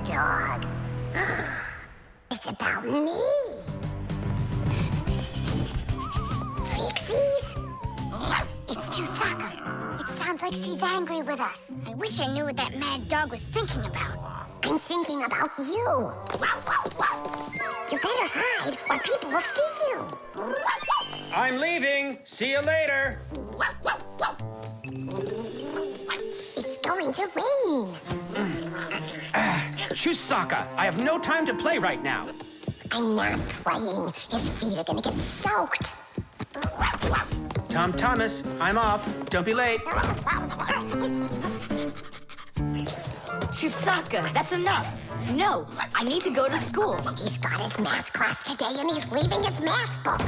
dog. It's about me. Fixies? It's Chewsocka. It sounds like she's angry with us. I wish I knew what that mad dog was thinking about. I'm thinking about you. You better hide or people will see you. I'm leaving. See you later. It's going to rain. Chewsocka, I have no time to play right now. I'm not playing. His feet are gonna get soaked. Tom Thomas, I'm off. Don't be late. Chewsocka, that's enough. No, I need to go to school. He's got his math class today and he's leaving his math book.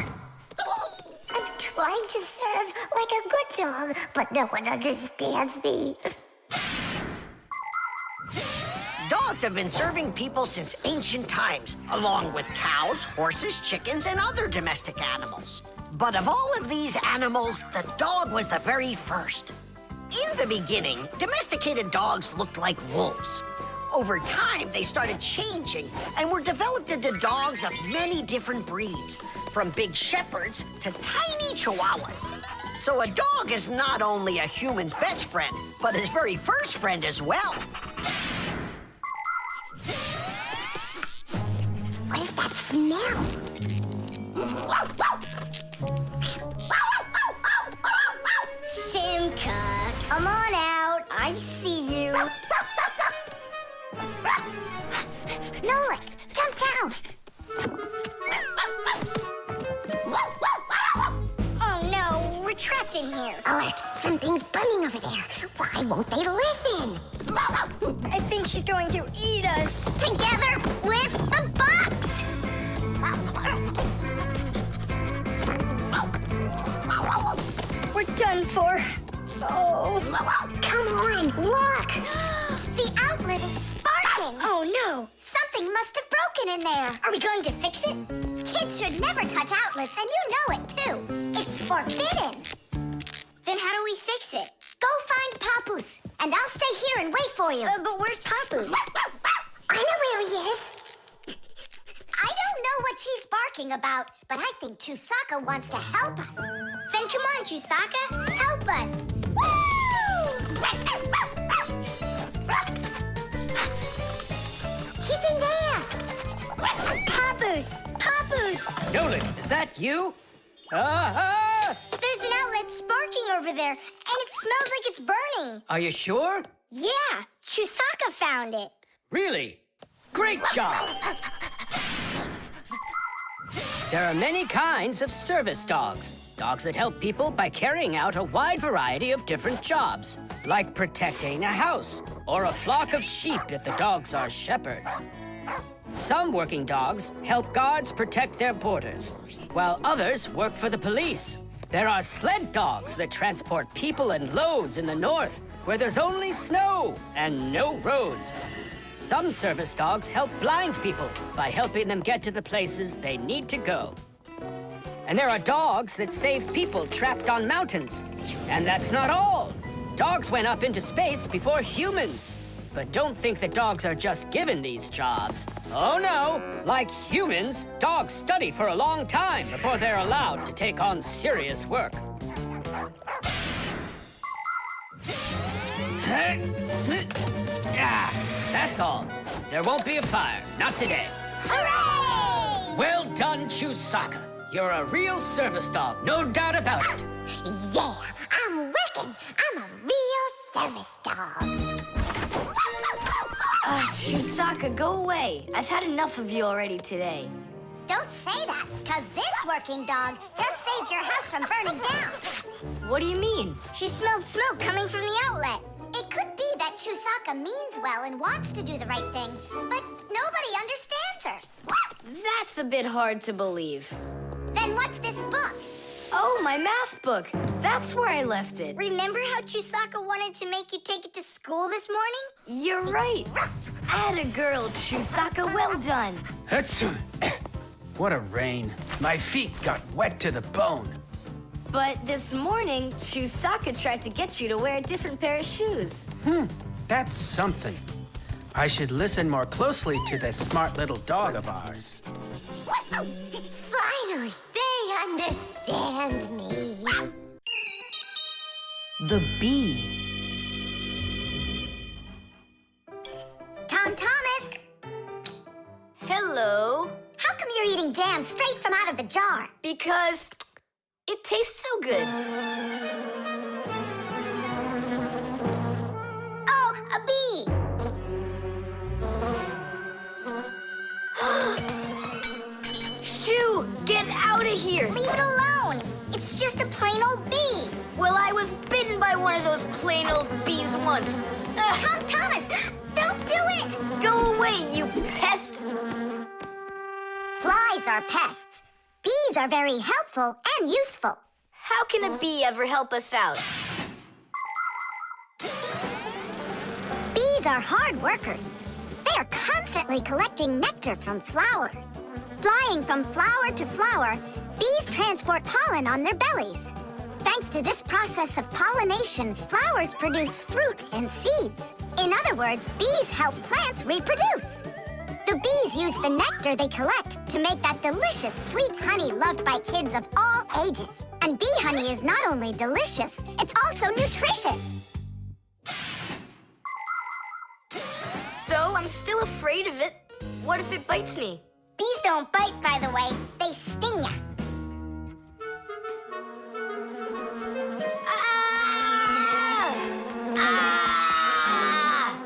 I'm trying to serve like a good dog, but no one understands me. Dogs have been serving people since ancient times, along with cows, horses, chickens, and other domestic animals. But of all of these animals, the dog was the very first. In the beginning, domesticated dogs looked like wolves. Over time, they started changing and were developed into dogs of many different breeds, from big shepherds to tiny chihuahuas. So a dog is not only a human's best friend, but his very first friend as well. What is that smell? Simka, come on out. I see you. Nolik, jump down. Oh no, we're trapped in here. Alert, something's burning over there. Why won't they listen? I think she's going to eat us. Together with the box. We're done for. Oh. Come on, look! The outlet is sparking. Oh no, something must have broken in there. Are we going to fix it? Kids should never touch outlets, and you know it too. It's forbidden. Then how do we fix it? Go find Papoose, and I'll stay here and wait for you. But where's Papoose? I know where he is. I don't know what she's barking about, but I think Chewsocka wants to help us. Then come on, Chewsocka, help us. Woo! He's in there. Papoose! Papoose! Nolik, is that you? Ah! There's an outlet sparking over there, and it smells like it's burning. Are you sure? Yeah, Chewsocka found it. Really? Great job! There are many kinds of service dogs. Dogs that help people by carrying out a wide variety of different jobs, like protecting a house or a flock of sheep if the dogs are shepherds. Some working dogs help guards protect their borders, while others work for the police. There are sled dogs that transport people and loads in the north, where there's only snow and no roads. Some service dogs help blind people by helping them get to the places they need to go. And there are dogs that save people trapped on mountains. And that's not all. Dogs went up into space before humans. But don't think that dogs are just given these jobs. Oh no, like humans, dogs study for a long time before they're allowed to take on serious work. Ah, that's all. There won't be a fire, not today. Hooray! Well done, Chewsocka. You're a real service dog, no doubt about it. Yeah, I'm working. I'm a real service dog. Chewsocka, go away. I've had enough of you already today. Don't say that, because this working dog just saved your house from burning down. What do you mean? She smelled smoke coming from the outlet. It could be that Chewsocka means well and wants to do the right thing, but nobody understands her. That's a bit hard to believe. Then what's this book? Oh, my math book. That's where I left it. Remember how Chewsocka wanted to make you take it to school this morning? You're right. Atta girl, Chewsocka. Well done. Achoo. What a rain. My feet got wet to the bone. But this morning, Chewsocka tried to get you to wear a different pair of shoes. That's something. I should listen more closely to this smart little dog of ours. Finally, they understand me. The bee. Tom Thomas, Hello. how come you're eating jam straight from out of the jar? Because it tastes so good. Oh, a bee! Shoo, get out of here. Leave it alone. It's just a plain old bee. Well, I was bitten by one of those plain old bees once. Tom Thomas, don't do it! Go away, you pest. Flies are pests. Bees are very helpful and useful. How can a bee ever help us out? Bees are hard workers. They are constantly collecting nectar from flowers. Flying from flower to flower, bees transport pollen on their bellies. Thanks to this process of pollination, flowers produce fruit and seeds. In other words, bees help plants reproduce. The bees use the nectar they collect to make that delicious sweet honey loved by kids of all ages. And bee honey is not only delicious, it's also nutritious. So I'm still afraid of it. What if it bites me? Bees don't bite, by the way. They sting ya. Ah! Ah!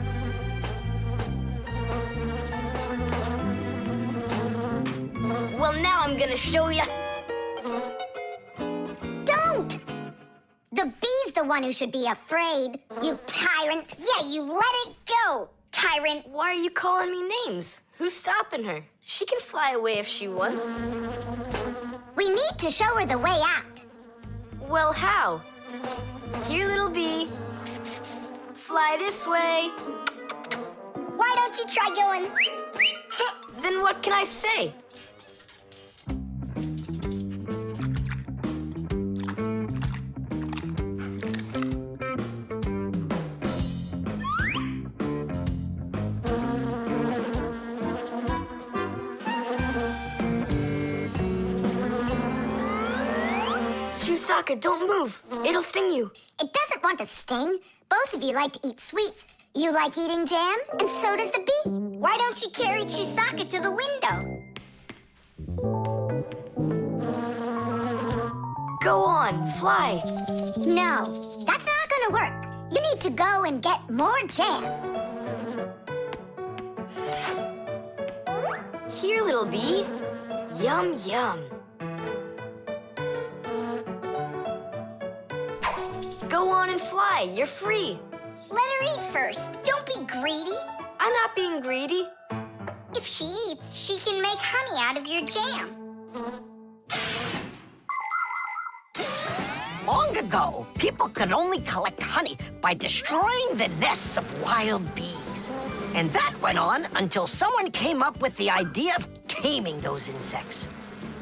Well, now I'm gonna show ya. Don't! The bee's the one who should be afraid. You tyrant. Yeah, you let it go, tyrant. Why are you calling me names? Who's stopping her? She can fly away if she wants. We need to show her the way out. Well, how? Here, little bee. Fly this way. Why don't you try going? Then what can I say? Chewsocka, don't move. It'll sting you. It doesn't want to sting. Both of you like to eat sweets. You like eating jam, and so does the bee. Why don't you carry Chewsocka to the window? Go on, fly. No, that's not gonna work. You need to go and get more jam. Here, little bee. Yum, yum. Go on and fly. You're free. Let her eat first. Don't be greedy. I'm not being greedy. If she eats, she can make honey out of your jam. Long ago, people could only collect honey by destroying the nests of wild bees. And that went on until someone came up with the idea of taming those insects.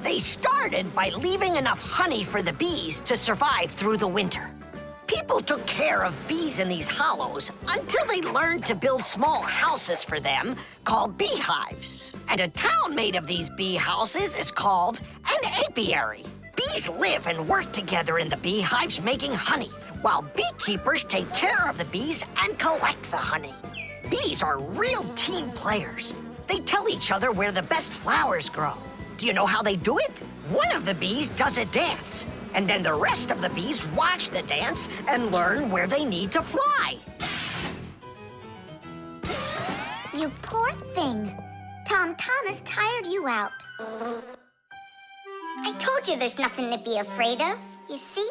They started by leaving enough honey for the bees to survive through the winter. People took care of bees in these hollows until they learned to build small houses for them called beehives. And a town made of these bee houses is called an apiary. Bees live and work together in the beehives making honey, while beekeepers take care of the bees and collect the honey. Bees are real team players. They tell each other where the best flowers grow. Do you know how they do it? One of the bees does a dance, and then the rest of the bees watch the dance and learn where they need to fly. You poor thing. Tom Thomas tired you out. I told you there's nothing to be afraid of. You see?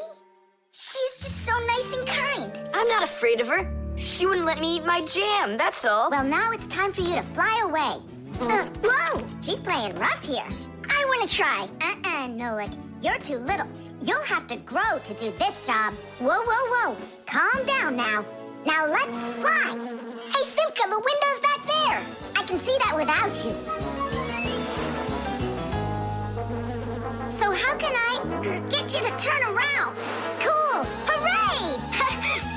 She's just so nice and kind. I'm not afraid of her. She wouldn't let me eat my jam, that's all. Well, now it's time for you to fly away. Whoa! She's playing rough here. I want to try. Nolik. You're too little. You'll have to grow to do this job. Whoa, whoa, whoa. Calm down now. Now let's fly. Hey, Simka, the window's back there. I can see that without you. So how can I get you to turn around? Cool! Hooray!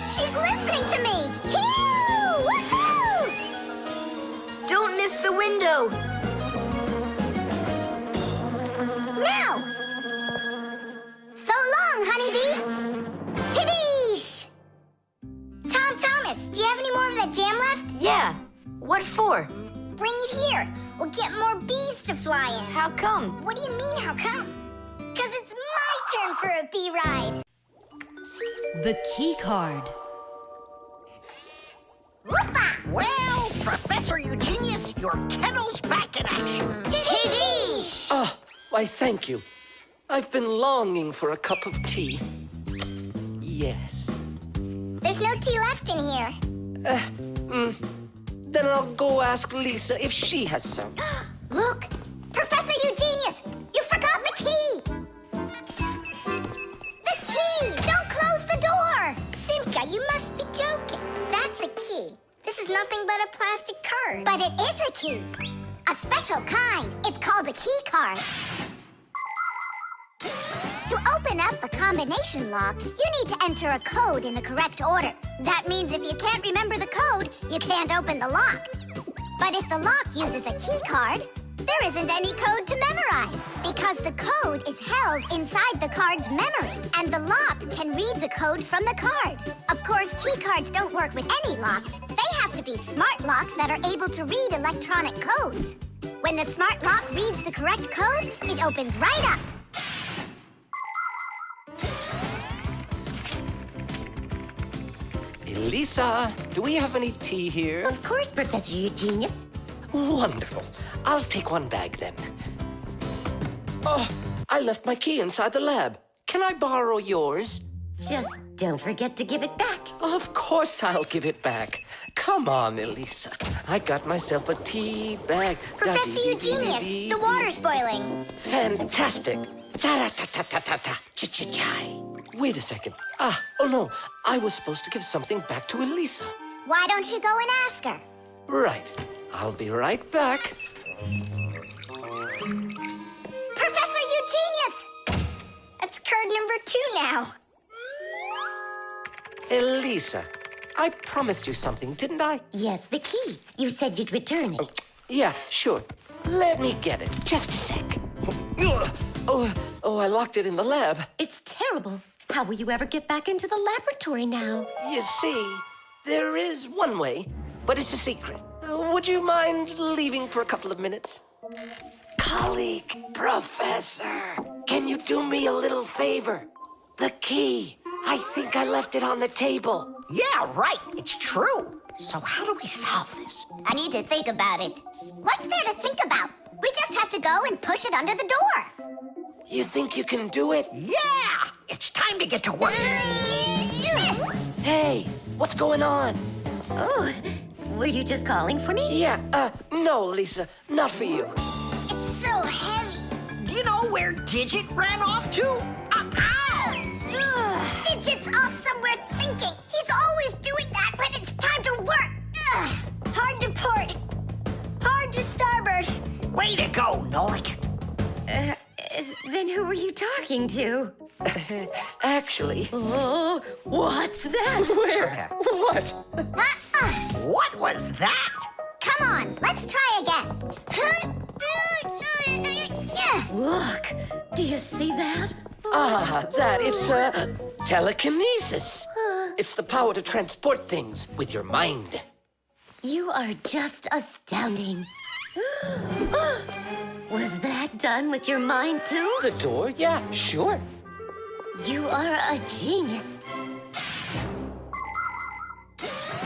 She's listening to me! Woohoo! the window! Now! So long, honeybee! Tidish! Tom Thomas, do you have any more of that jam left? Yeah. What for? Bring it here. We'll get more bees to fly in. How come? What do you mean, how come? Because it's my turn for a bee ride. The key card. Whoopa! Well, Professor Eugenius, your kennel's back in action. Tidish! Ah, why, thank you. I've been longing for a cup of tea. Yes. There's no tea left in here. Then I'll go ask Lisa if she has some. Look! Professor Eugenius! You forgot the key! The key! Don't close the door! Simka, you must be joking. That's a key. This is nothing but a plastic card. But it is a key. A special kind. It's called a key card. To open up a combination lock, you need to enter a code in the correct order. That means if you can't remember the code, you can't open the lock. But if the lock uses a key card, there isn't any code to memorize because the code is held inside the card's memory, and the lock can read the code from the card. Of course, key cards don't work with any lock. They have to be smart locks that are able to read electronic codes. When the smart lock reads the correct code, it opens right up. Lisa, do we have any tea here? Of course, Professor Eugenius. Wonderful. I'll take one bag then. Oh, I left my key inside the lab. Can I borrow yours? Just don't forget to give it back. Of course I'll give it back. Come on, Elisa. I got myself a tea bag. Professor Eugenius, the water's boiling. Fantastic. Ta-ra-ta-ta-ta-ta-ta. Ch-ch-chai. Wait a second. Oh no. I was supposed to give something back to Elisa. Why don't you go and ask her? Right. I'll be right back. Professor Eugenius! That's card number 2 now. Elisa, I promised you something, didn't I? Yes, the key. You said you'd return it. Yeah, sure. Let me get it. Just a sec. Oh, I locked it in the lab. It's terrible. How will you ever get back into the laboratory now? You see, there is one way, but it's a secret. Would you mind leaving for a couple of minutes? Colleague, Professor, can you do me a little favor? The key. I think I left it on the table. Yeah, right. It's true. So how do we solve this? I need to think about it. What's there to think about? We just have to go and push it under the door. You think you can do it? Yeah! It's time to get to work. Hey, what's going on? Oh, were you just calling for me? Yeah, no, Lisa, not for you. It's so heavy. Do you know where Digit ran off to? Ow! Ugh. Digit's off somewhere thinking. He's always doing that when it's time to work. Ugh. Hard to port. Hard to starboard. Way to go, Nolik. Then who were you talking to? Actually. Oh, what's that? Where? What? What was that? Come on, let's try again. Look, do you see that? It's telekinesis. It's the power to transport things with your mind. You are just astounding. Was that done with your mind, too? The door? Yeah, sure. You are a genius.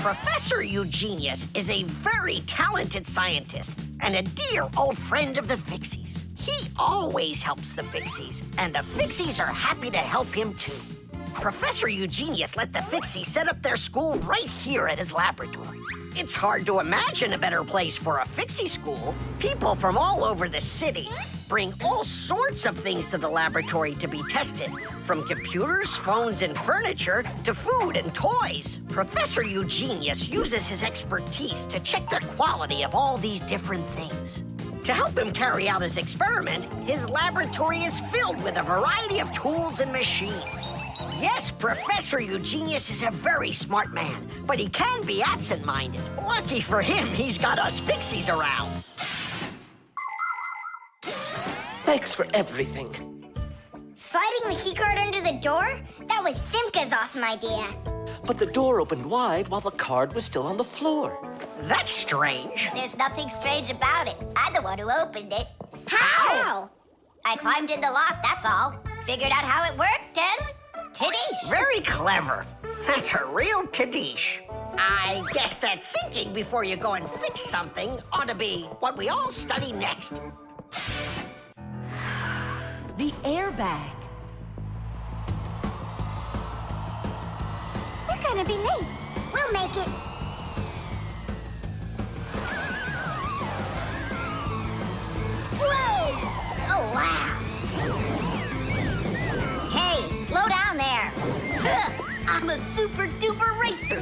Professor Eugenius is a very talented scientist and a dear old friend of the Fixies. He always helps the Fixies, and the Fixies are happy to help him too. Professor Eugenius let the Fixies set up their school right here at his laboratory. It's hard to imagine a better place for a Fixie school. People from all over the city bring all sorts of things to the laboratory to be tested, from computers, phones, and furniture to food and toys. Professor Eugenius uses his expertise to check the quality of all these different things. To help him carry out his experiment, his laboratory is filled with a variety of tools and machines. Yes, Professor Eugenius is a very smart man, but he can be absent-minded. Lucky for him, he's got us Fixies around. Thanks for everything. Sliding the keycard under the door? That was Simka's awesome idea. But the door opened wide while the card was still on the floor. That's strange. There's nothing strange about it. I'm the one who opened it. How? I climbed in the lock, that's all. Figured out how it worked, and Tadish. Very clever. That's a real Tadish. I guess that thinking before you go and fix something ought to be what we all study next. The airbag. We're gonna be late. We'll make it. Whoa! Oh, wow. Hey, slow down there. I'm a super duper racer.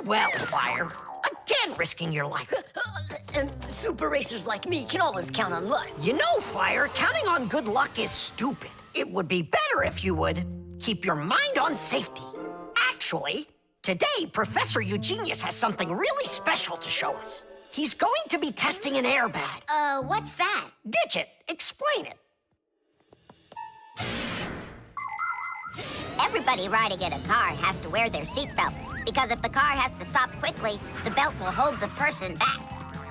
Well, Fire. Again, risking your life. Super racers like me can always count on luck. You know, Fire, counting on good luck is stupid. It would be better if you would keep your mind on safety. Actually, today, Professor Eugenius has something really special to show us. He's going to be testing an airbag. What's that? Ditch it. Explain it. Everybody riding in a car has to wear their seatbelt, because if the car has to stop quickly, the belt will hold the person back.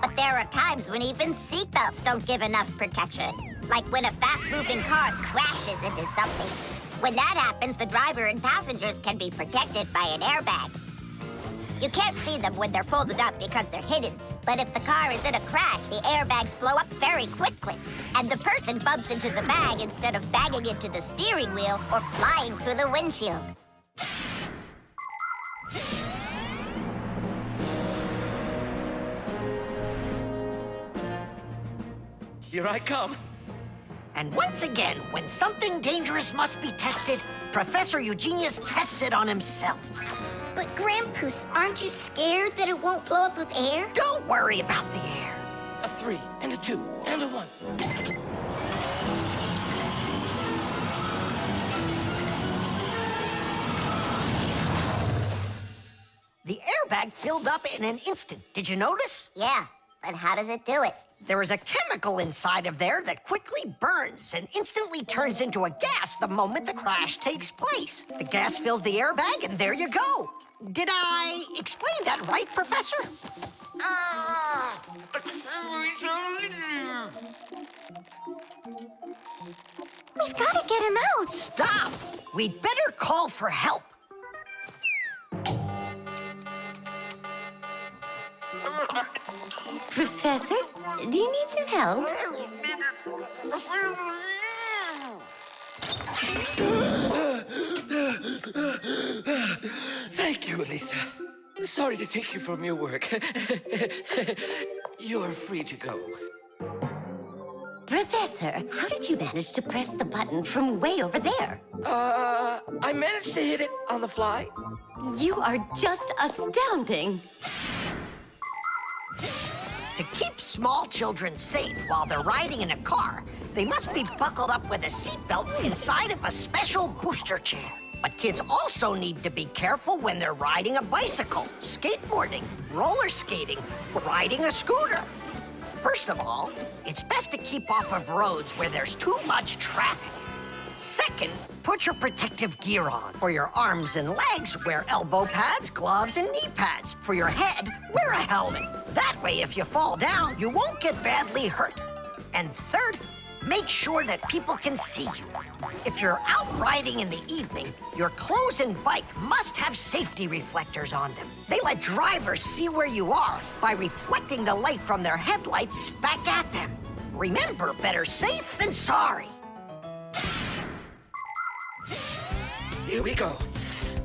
But there are times when even seatbelts don't give enough protection, like when a fast-moving car crashes into something. When that happens, the driver and passengers can be protected by an airbag. You can't see them when they're folded up because they're hidden, but if the car is in a crash, the airbags blow up very quickly, and the person bumps into the bag instead of banging into the steering wheel or flying through the windshield. Here I come. And once again, when something dangerous must be tested, Professor Eugenius tests it on himself. But Grandpoos, aren't you scared that it won't blow up with air? Don't worry about the air. A 3 and a 2 and a 1. The airbag filled up in an instant. Did you notice? Yeah, but how does it do it? There is a chemical inside of there that quickly burns and instantly turns into a gas the moment the crash takes place. The gas fills the airbag, and there you go. Did I explain that right, Professor? We've got to get him out. Stop! We'd better call for help. Professor, do you need some help? Thank you, Elisa. Sorry to take you from your work. You're free to go. Professor, how did you manage to press the button from way over there? I managed to hit it on the fly. You are just astounding. To keep small children safe while they're riding in a car, they must be buckled up with a seatbelt inside of a special booster chair. But kids also need to be careful when they're riding a bicycle, skateboarding, roller skating, riding a scooter. First of all, it's best to keep off of roads where there's too much traffic. Second, put your protective gear on. For your arms and legs, wear elbow pads, gloves, and knee pads. For your head, wear a helmet. That way, if you fall down, you won't get badly hurt. And third, make sure that people can see you. If you're out riding in the evening, your clothes and bike must have safety reflectors on them. They let drivers see where you are by reflecting the light from their headlights back at them. Remember, better safe than sorry. Here we go.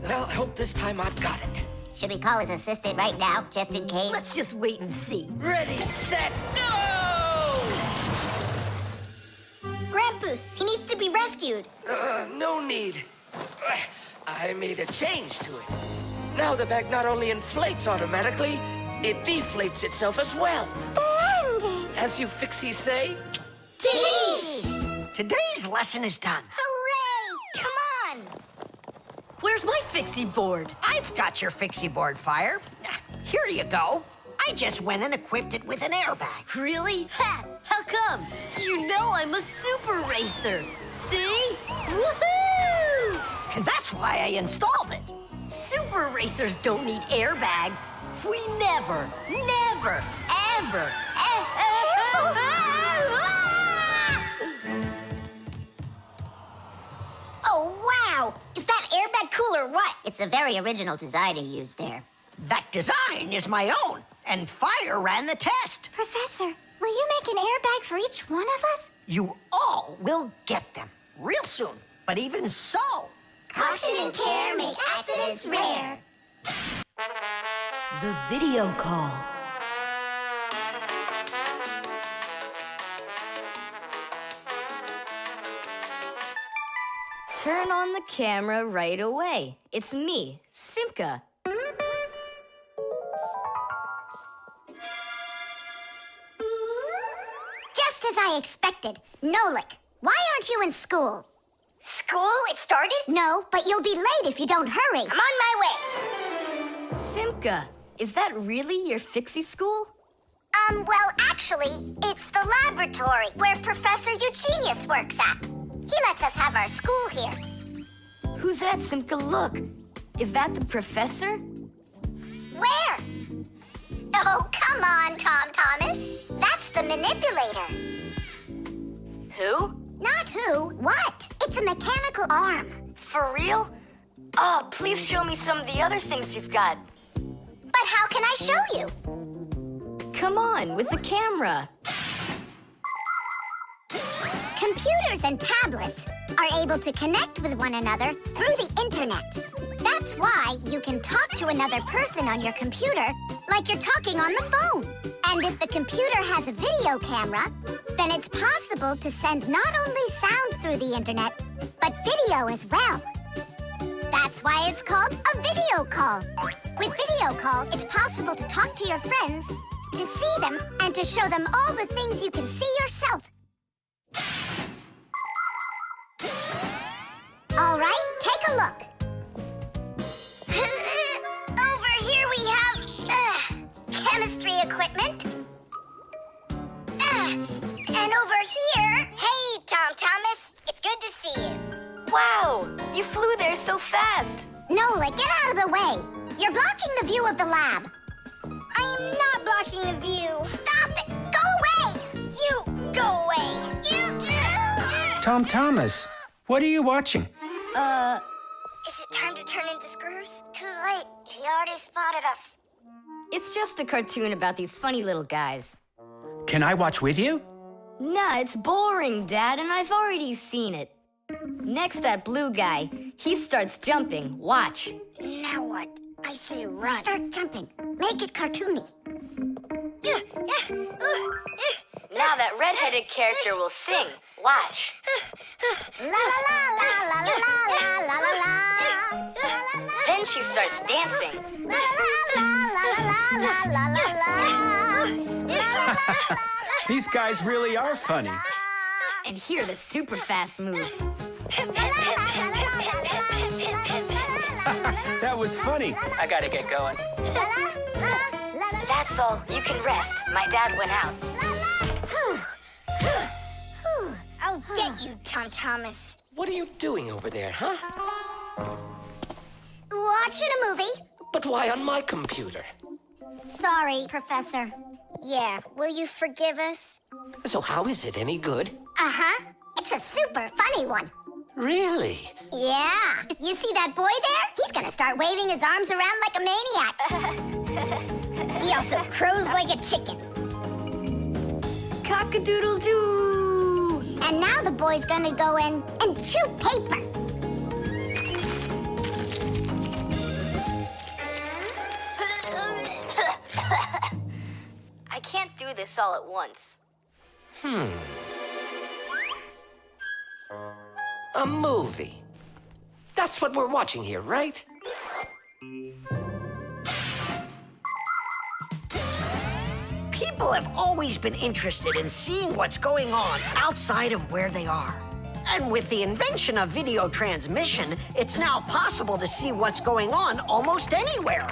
Well, I hope this time I've got it. Should we call his assistant right now, just in case? Let's just wait and see. Ready, set, go! Grandpoos, he needs to be rescued. No need. I made a change to it. Now the bag not only inflates automatically, it deflates itself as well. Splendid! As you Fixies say, Today's lesson is done. Hooray! Come on! Where's my Fixie board? I've got your Fixie board, Fire. Here you go. I just went and equipped it with an airbag. Really? Ha! How come? You know I'm a super racer. See? Woohoo! And that's why I installed it. Super racers don't need airbags. We never, ever. Oh, wow! Is that airbag cool or what? It's a very original design you used there. That design is my own, and Fire ran the test. Professor, will you make an airbag for each one of us? You all will get them real soon. But even so, Caution and care make accidents rare. The video call. Turn on the camera right away. It's me, Simka. Just as I expected. Nolik, why aren't you in school? School? It started? No, but you'll be late if you don't hurry. I'm on my way. Simka, is that really your Fixie school? Well, actually, it's the laboratory where Professor Eugenius works at. He lets us have our school here. Who's that, Simka? Look. Is that the professor? Where? Oh, come on, Tom Thomas. That's the manipulator. Who? Not who, what? It's a mechanical arm. For real? Oh, please show me some of the other things you've got. But how can I show you? Come on, with the camera. Computers and tablets are able to connect with one another through the internet. That's why you can talk to another person on your computer like you're talking on the phone. And if the computer has a video camera, then it's possible to send not only sound through the internet, but video as well. That's why it's called a video call. With video calls, it's possible to talk to your friends, to see them, and to show them all the things you can see yourself. All right, take a look. Over here we have chemistry equipment. And over here, hey, Tom Thomas, it's good to see you. Wow, you flew there so fast. Nola, get out of the way. You're blocking the view of the lab. I am not blocking the view. Stop it. Go away. You, go away. Tom Thomas, what are you watching? Is it time to turn into screws? Too late. He already spotted us. It's just a cartoon about these funny little guys. Can I watch with you? Nah, it's boring, Dad, and I've already seen it. Next, that blue guy, he starts jumping. Watch. Now what? I say run. Start jumping. Make it cartoony. Now that redheaded character will sing. Watch. La la la la la la la la la la. Then she starts dancing. La la la la la la la la. These guys really are funny. And here are the super fast moves. That was funny. I gotta get going. That's all. You can rest. My dad went out. I'll get you, Tom Thomas. what are you doing over there, huh? Watching a movie. But why on my computer? Sorry, Professor. Yeah, will you forgive us? So how is it any good? Uh-huh. It's a super funny one. Really? Yeah. You see that boy there? He's gonna start waving his arms around like a maniac. He also crows like a chicken. Cock-a-doodle-doo! And now the boy's gonna go in and chew paper. I can't do this all at once. A movie. That's what we're watching here, right? have always been interested in seeing what's going on outside of where they are. And with the invention of video transmission, it's now possible to see what's going on almost anywhere.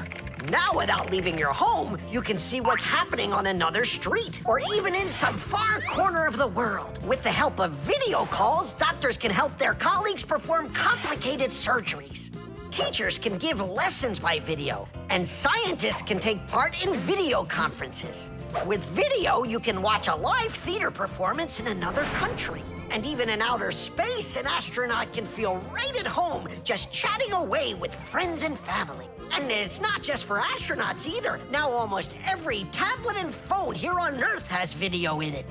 Now, without leaving your home, you can see what's happening on another street or even in some far corner of the world. With the help of video calls, doctors can help their colleagues perform complicated surgeries. Teachers can give lessons by video, and scientists can take part in video conferences. With video, you can watch a live theater performance in another country. And even in outer space, an astronaut can feel right at home just chatting away with friends and family. And it's not just for astronauts either. Now almost every tablet and phone here on Earth has video in it.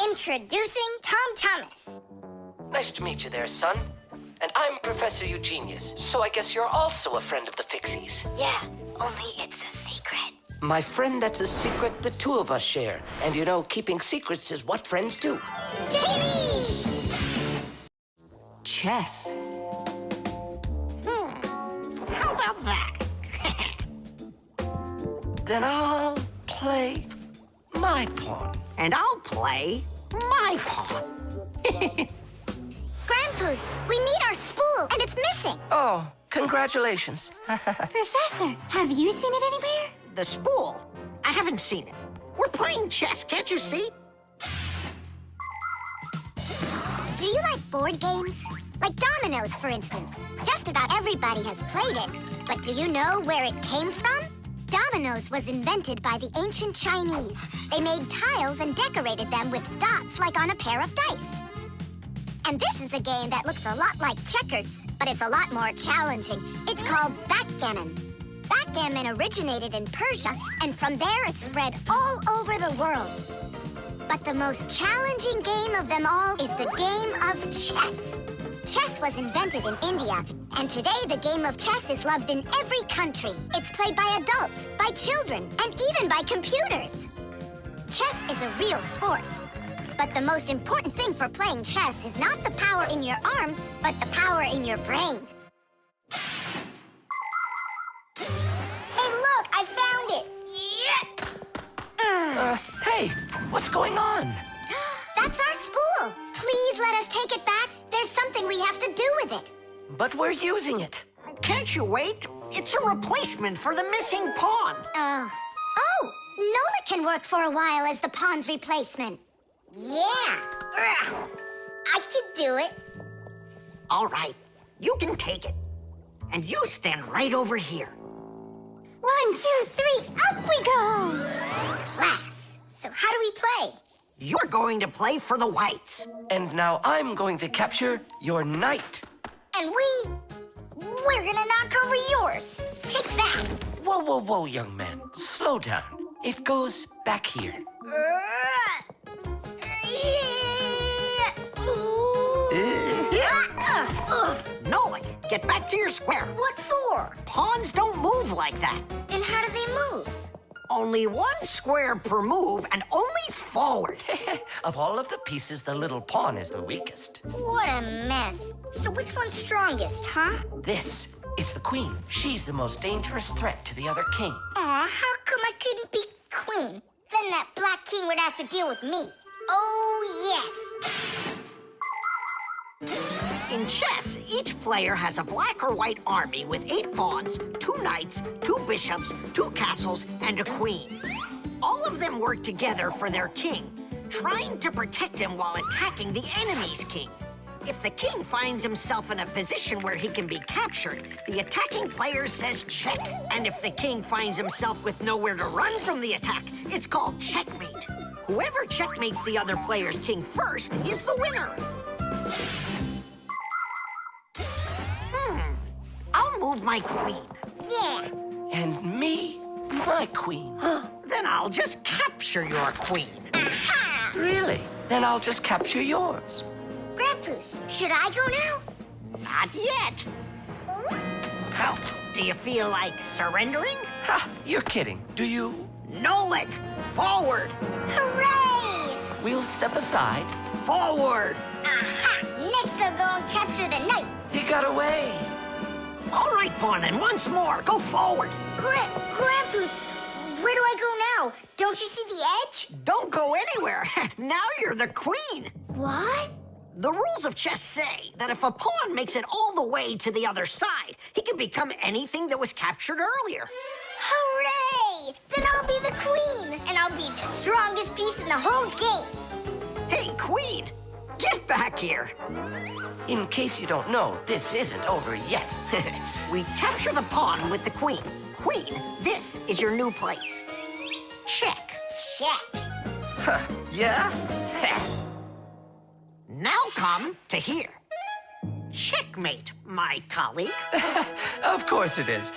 Introducing Tom Thomas. Nice to meet you there, son. And I'm Professor Eugenius, so I guess you're also a friend of the Fixies. Yeah, only it's a secret. My friend, that's a secret the two of us share. And you know, keeping secrets is what friends do. Davy! Chess. How about that? Then I'll play my pawn. And I'll play my pawn. Grandpa's, we need our spool, and it's missing. Oh, congratulations. Professor, have you seen it anywhere? The spool? I haven't seen it. We're playing chess, can't you see? Do you like board games? Like dominoes, for instance. Just about everybody has played it. But do you know where it came from? Dominoes was invented by the ancient Chinese. They made tiles and decorated them with dots like on a pair of dice. And this is a game that looks a lot like checkers, but it's a lot more challenging. It's called backgammon. Backgammon originated in Persia, and from there it spread all over the world. But the most challenging game of them all is the game of chess. Chess was invented in India, and today the game of chess is loved in every country. It's played by adults, by children, and even by computers. Chess is a real sport. But the most important thing for playing chess is not the power in your arms, but the power in your brain. Hey, look, I found it! Yeah! Hey, what's going on? That's our spool. Please let us take it back. There's something we have to do with it. But we're using it. Can't you wait? It's a replacement for the missing pawn. Oh, Nolik can work for a while as the pawn's replacement. Yeah, I could do it. All right, you can take it. And you stand right over here. 1, 2, 3, up we go! Class. So how do we play? You're going to play for the whites. And now I'm going to capture your knight. And we're gonna knock over yours. Take that. Whoa, whoa, whoa, young man. Slow down. It goes back here. Nolik, get back to your square. What for? Pawns don't move like that. And how do they move? Only one square per move and only forward. Of all of the pieces, the little pawn is the weakest. What a mess. So which one's strongest, huh? This, it's the queen. She's the most dangerous threat to the other king. Aw, how come I couldn't be queen? Then that black king would have to deal with me. Oh, yes. In chess, each player has a black or white army with 8 pawns, 2 knights, 2 bishops, 2 castles, and a queen. All of them work together for their king, trying to protect him while attacking the enemy's king. If the king finds himself in a position where he can be captured, the attacking player says check. And if the king finds himself with nowhere to run from the attack, it's called checkmate. Whoever checkmates the other player's king first is the winner. I'll move my queen. Yeah. And me, my queen. Then I'll just capture your queen. Really? Then I'll just capture yours. Grandpa's, should I go now? Not yet. So, do you feel like surrendering? Ha! You're kidding. Do you? Nolik, forward, Hooray! We'll step aside. forward. Aha! Next I'll go and capture the knight. He got away. All right, pawn, and once more, go forward. Grandpa's, Where do I go now? Don't you see the edge? Don't go anywhere. Now you're the queen. What? The rules of chess say that if a pawn makes it all the way to the other side, he can become anything that was captured earlier. Hooray! Then I'll be the queen, and I'll be the strongest piece in the whole game. Hey, queen, get back here. In case you don't know, this isn't over yet. We capture the pawn with the queen. Queen, this is your new place. Check. Check. Yeah? Now come to here. Checkmate, my colleague. Of course it is.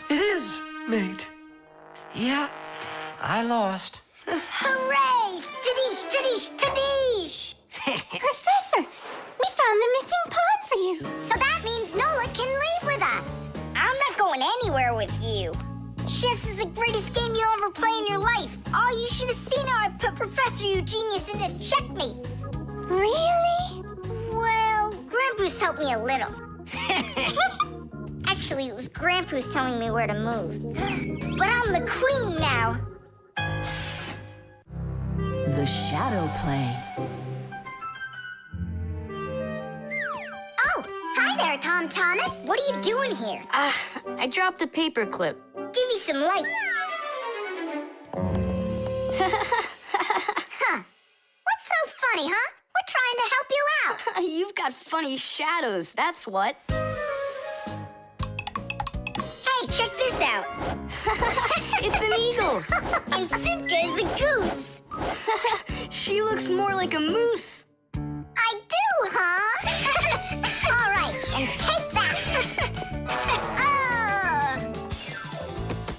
It is, mate. Yeah, I lost. Hooray! Tadish, tadish, tadish! Professor, we found the missing pawn for you. So that means Nolik can leave with us. I'm not going anywhere with you. Chess is the greatest game you'll ever play in your life. Oh, you should have seen how I put Professor Eugenius into checkmate. Really? Well, Grandpa's helped me a little. Actually, it was Grandpa's telling me where to move. But I'm the queen now. The shadow play. Oh, hi there, Tom Thomas. What are you doing here? I dropped a paper clip. Give me some light. Huh. What's so funny, huh? We're trying to help you out. You've got funny shadows, that's what. Hey, check this out. It's an eagle. And Simka is a goose. She looks more like a moose. I do, huh? All right, and take that.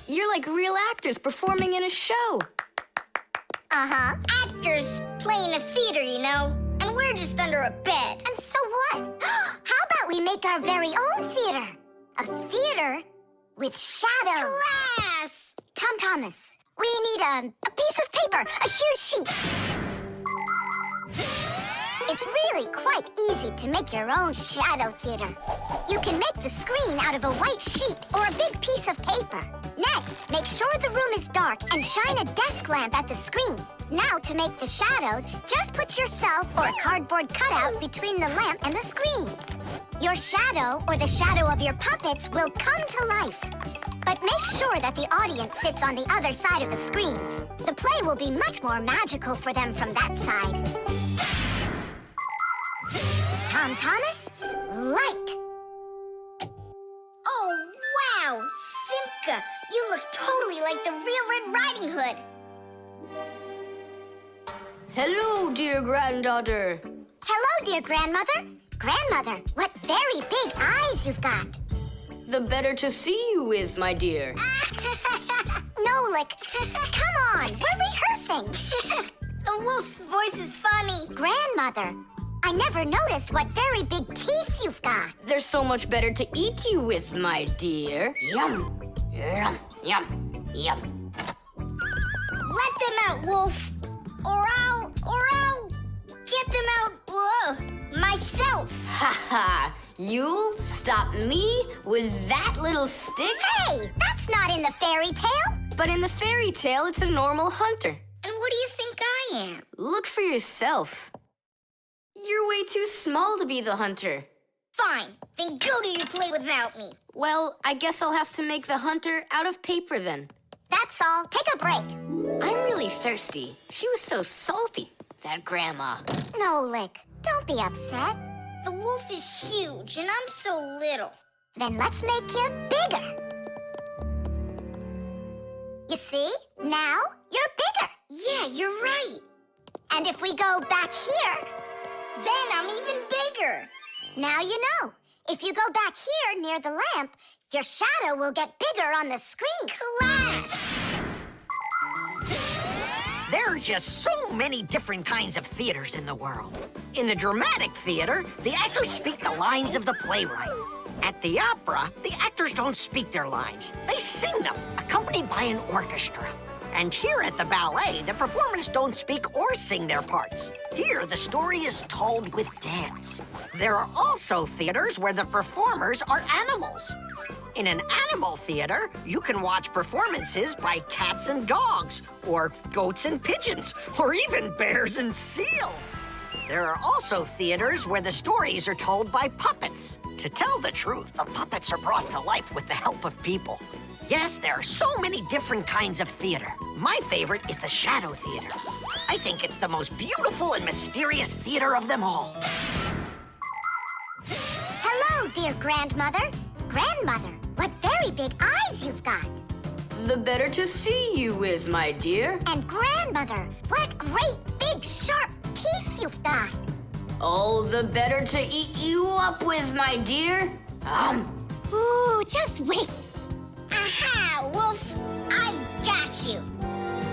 You're like real actors performing in a show. Uh-huh. Actors playing a theater, you know. And we're just under a bed. And so what? How about we make our very own theater? A theater with shadows. Class! Tom Thomas, we need a piece of paper, a huge sheet. It's really quite easy to make your own shadow theater. You can make the screen out of a white sheet or a big piece of paper. Next, make sure the room is dark and shine a desk lamp at the screen. Now, to make the shadows, just put yourself or a cardboard cutout between the lamp and the screen. Your shadow or the shadow of your puppets will come to life. But make sure that the audience sits on the other side of the screen. The play will be much more magical for them from that side. Tom Thomas, light. Oh, wow! Simka, you look totally like the real Red Riding Hood. Hello, dear granddaughter. Hello, dear grandmother. Grandmother, what very big eyes you've got. The better to see you with, my dear. Nolik, come on, we're rehearsing. The wolf's voice is funny. Grandmother, I never noticed what very big teeth you've got. They're so much better to eat you with, my dear. Yum, yum, yum, yum. Let them out, wolf, or I'll get them out myself. Ha ha! You'll stop me with that little stick? Hey, that's not in the fairy tale. But in the fairy tale, it's a normal hunter. And what do you think I am? Look for yourself. You're way too small to be the hunter. Fine, then go to your play without me. Well, I guess I'll have to make the hunter out of paper then. That's all. Take a break. I'm really thirsty. She was so salty, that grandma. Nolik, don't be upset. The wolf is huge and I'm so little. Then let's make you bigger. You see? Now you're bigger. Yeah, you're right. And if we go back here, then I'm even bigger. Now you know. If you go back here near the lamp, your shadow will get bigger on the screen. Class! There are just so many different kinds of theaters in the world. In the dramatic theater, the actors speak the lines of the playwright. At the opera, the actors don't speak their lines. They sing them, accompanied by an orchestra. And here at the ballet, the performers don't speak or sing their parts. Here, the story is told with dance. There are also theaters where the performers are animals. In an animal theater, you can watch performances by cats and dogs, or goats and pigeons, or even bears and seals. There are also theaters where the stories are told by puppets. To tell the truth, the puppets are brought to life with the help of people. Yes, there are so many different kinds of theater. My favorite is the Shadow Theater. I think it's the most beautiful and mysterious theater of them all. Hello, dear grandmother. Grandmother, what very big eyes you've got. The better to see you with, my dear. And grandmother, what great big sharp teeth you've got. Oh, the better to eat you up with, my dear. Ooh, just wait. Aha, Wolf, I've got you.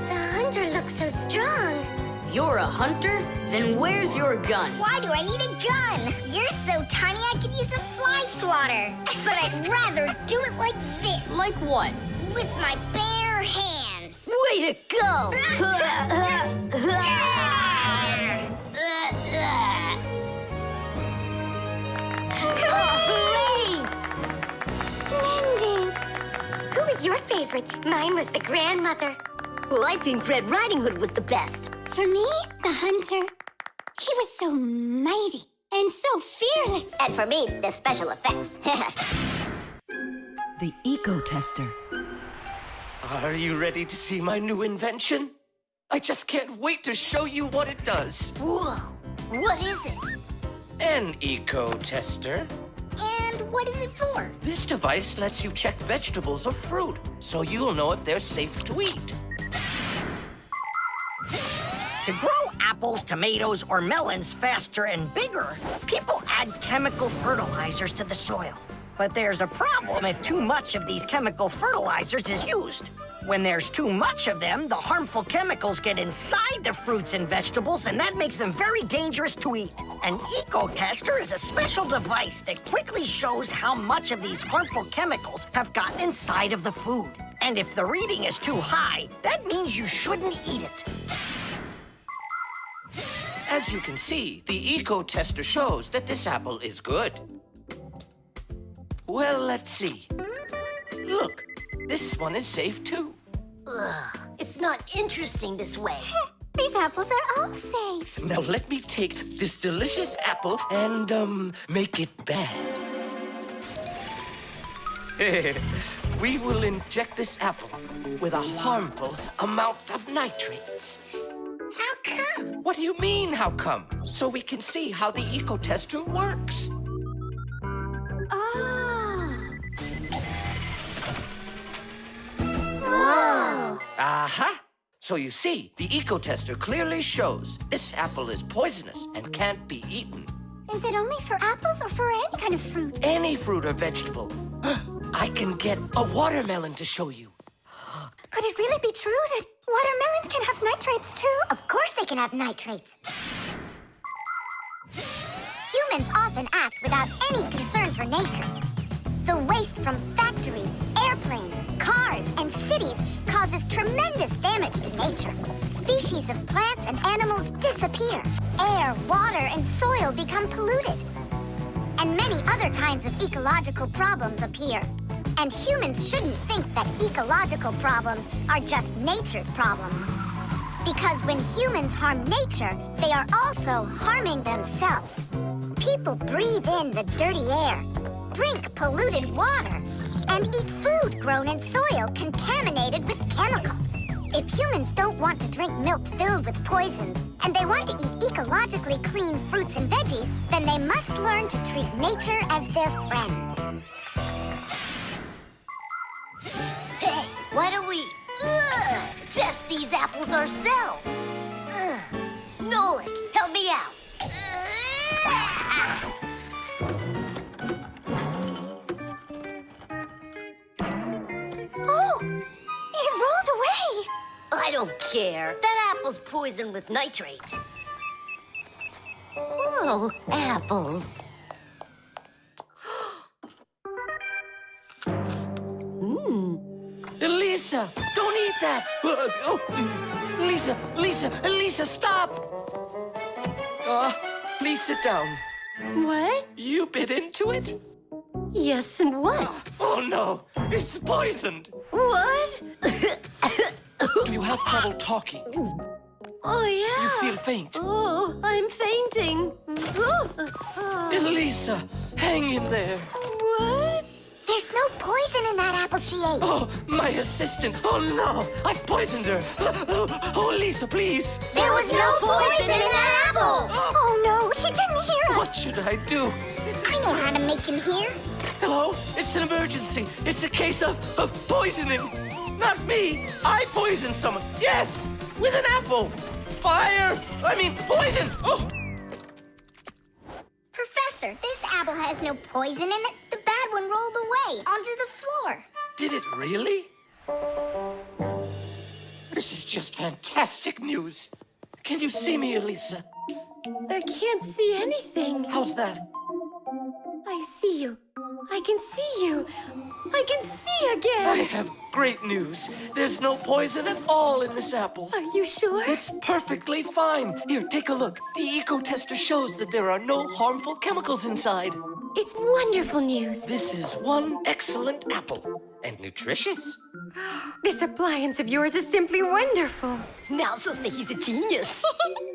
The hunter looks so strong. You're a hunter? Then where's your gun? Why do I need a gun? You're so tiny I could use a fly swatter. But I'd rather do it like this. Like what? With my bare hands. Way to go! Hooray! Splendid. Who was your favorite? Mine was the grandmother. Well, I think Red Riding Hood was the best. For me, the hunter. He was so mighty and so fearless. And for me, the special effects. The Eco Tester. Are you ready to see my new invention? I just can't wait to show you what it does. Whoa, what is it? An Eco Tester. And what is it for? This device lets you check vegetables or fruit, so you'll know if they're safe to eat. To grow apples, tomatoes, or melons faster and bigger, people add chemical fertilizers to the soil. But there's a problem if too much of these chemical fertilizers is used. When there's too much of them, the harmful chemicals get inside the fruits and vegetables, and that makes them very dangerous to eat. An eco-tester is a special device that quickly shows how much of these harmful chemicals have gotten inside of the food. And if the reading is too high, that means you shouldn't eat it. As you can see, the eco-tester shows that this apple is good. Well, let's see. Look, this one is safe too. Ugh, it's not interesting this way. These apples are all safe. Now let me take this delicious apple and, make it bad. We will inject this apple with a harmful amount of nitrates. How come? What do you mean, how come? So we can see how the eco-tester works. Whoa! Aha! So you see, the eco-tester clearly shows this apple is poisonous and can't be eaten. Is it only for apples or for any kind of fruit? Any fruit or vegetable. I can get a watermelon to show you. Could it really be true that watermelons can have nitrates too? Of course they can have nitrates. Humans often act without any concern for nature. The waste from factories, airplanes, cars, and cities causes tremendous damage to nature. Species of plants and animals disappear. Air, water, and soil become polluted. And many other kinds of ecological problems appear. And humans shouldn't think that ecological problems are just nature's problems. Because when humans harm nature, they are also harming themselves. People breathe in the dirty air, drink polluted water, and eat food grown in soil contaminated with chemicals. If humans don't want to drink milk filled with poisons, and they want to eat ecologically clean fruits and veggies, then they must learn to treat nature as their friend. Hey, why don't we test these apples ourselves? Nolik, help me out. Oh, it rolled away. I don't care. That apple's poisoned with nitrates. Oh, apples. Lisa, don't eat that! Lisa, stop! Please sit down. What? You bit into it? Yes, and what? Oh no, it's poisoned. What? Do you have trouble talking? Oh, yeah. You feel faint? Oh, I'm fainting. Elisa, hang in there. What? There's no poison in that apple she ate. Oh, my assistant. Oh no, I've poisoned her. Oh, Elisa, please. There was no poison in that apple. Oh no, he didn't hear us. What should I do? I know how to make him hear. Hello? It's an emergency. It's a case of poisoning. Not me. I poisoned someone. Yes, with an apple. Fire. I mean, poison. Oh. Professor, this apple has no poison in it. The bad one rolled away onto the floor. Did it really? This is just fantastic news. Can you see me, Elisa? I can't see anything. How's that? I see you. I can see you. I can see again. I have great news. There's no poison at all in this apple. Are you sure? It's perfectly fine. Here, take a look. The eco-tester shows that there are no harmful chemicals inside. It's wonderful news. This is one excellent apple. And nutritious. This appliance of yours is simply wonderful. Now she'll say he's a genius.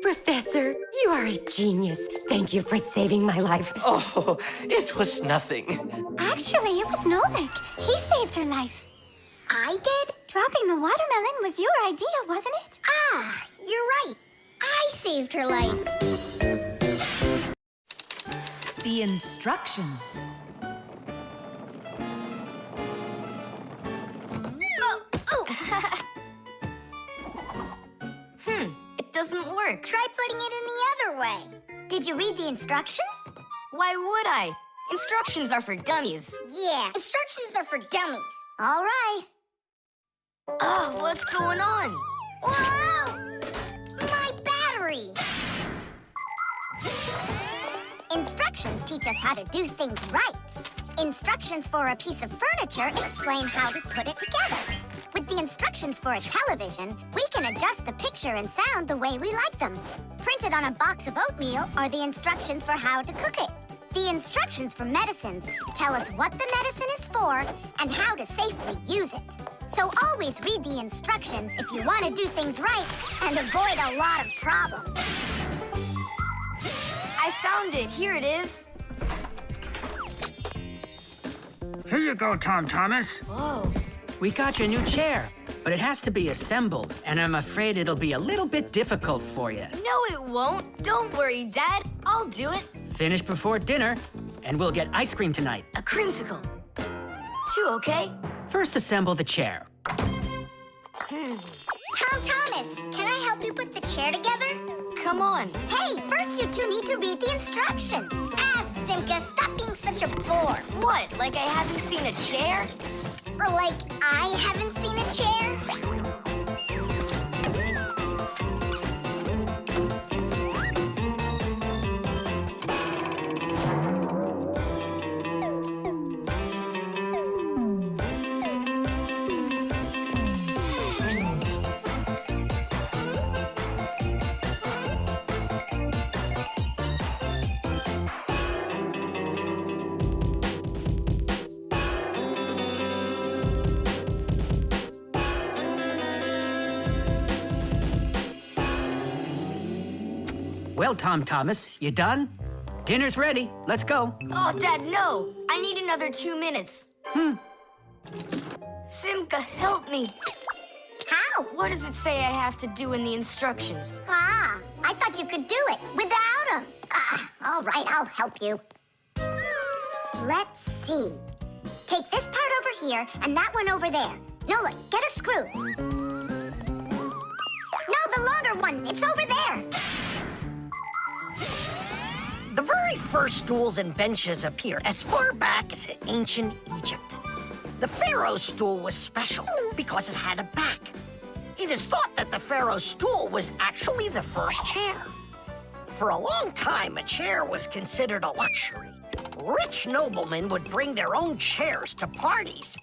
Professor, you are a genius. Thank you for saving my life. Oh, it was nothing. Actually, it was Nolik. He saved her life. I did? Dropping the watermelon was your idea, wasn't it? Ah, you're right. I saved her life. The instructions. It doesn't work. Try putting it in the other way. Did you read the instructions? Why would I? Instructions are for dummies. Yeah, instructions are for dummies. All right. Oh, what's going on? Whoa! My battery! Instructions teach us how to do things right. Instructions for a piece of furniture explain how to put it together. With the instructions for a television, we can adjust the picture and sound the way we like them. Printed on a box of oatmeal are the instructions for how to cook it. The instructions for medicines tell us what the medicine is for and how to safely use it. So always read the instructions if you want to do things right and avoid a lot of problems. I found it. Here it is. Here you go, Tom Thomas. Whoa. We got you a new chair, but it has to be assembled, and I'm afraid it'll be a little bit difficult for you. No, it won't. Don't worry, Dad. I'll do it. Finish before dinner, and we'll get ice cream tonight. A creamsicle. 2, okay? First, assemble the chair. Tom Thomas, can I help you put the chair together? Come on. Hey, first you two need to read the instructions. Ah, Simka, stop being such a bore. What, like I haven't seen a chair? Or like I haven't seen a chair? Well, Tom Thomas, you done? Dinner's ready. Let's go. Oh, Dad, no. I need another 2 minutes. Simka, help me. How? What does it say I have to do in the instructions? Ah, I thought you could do it without him. All right, I'll help you. Let's see. Take this part over here and that one over there. Nolik, get a screw. No, the longer one. It's over there. The very first stools and benches appear as far back as ancient Egypt. The pharaoh's stool was special because it had a back. It is thought that the pharaoh's stool was actually the first chair. For a long time, a chair was considered a luxury. Rich noblemen would bring their own chairs to parties.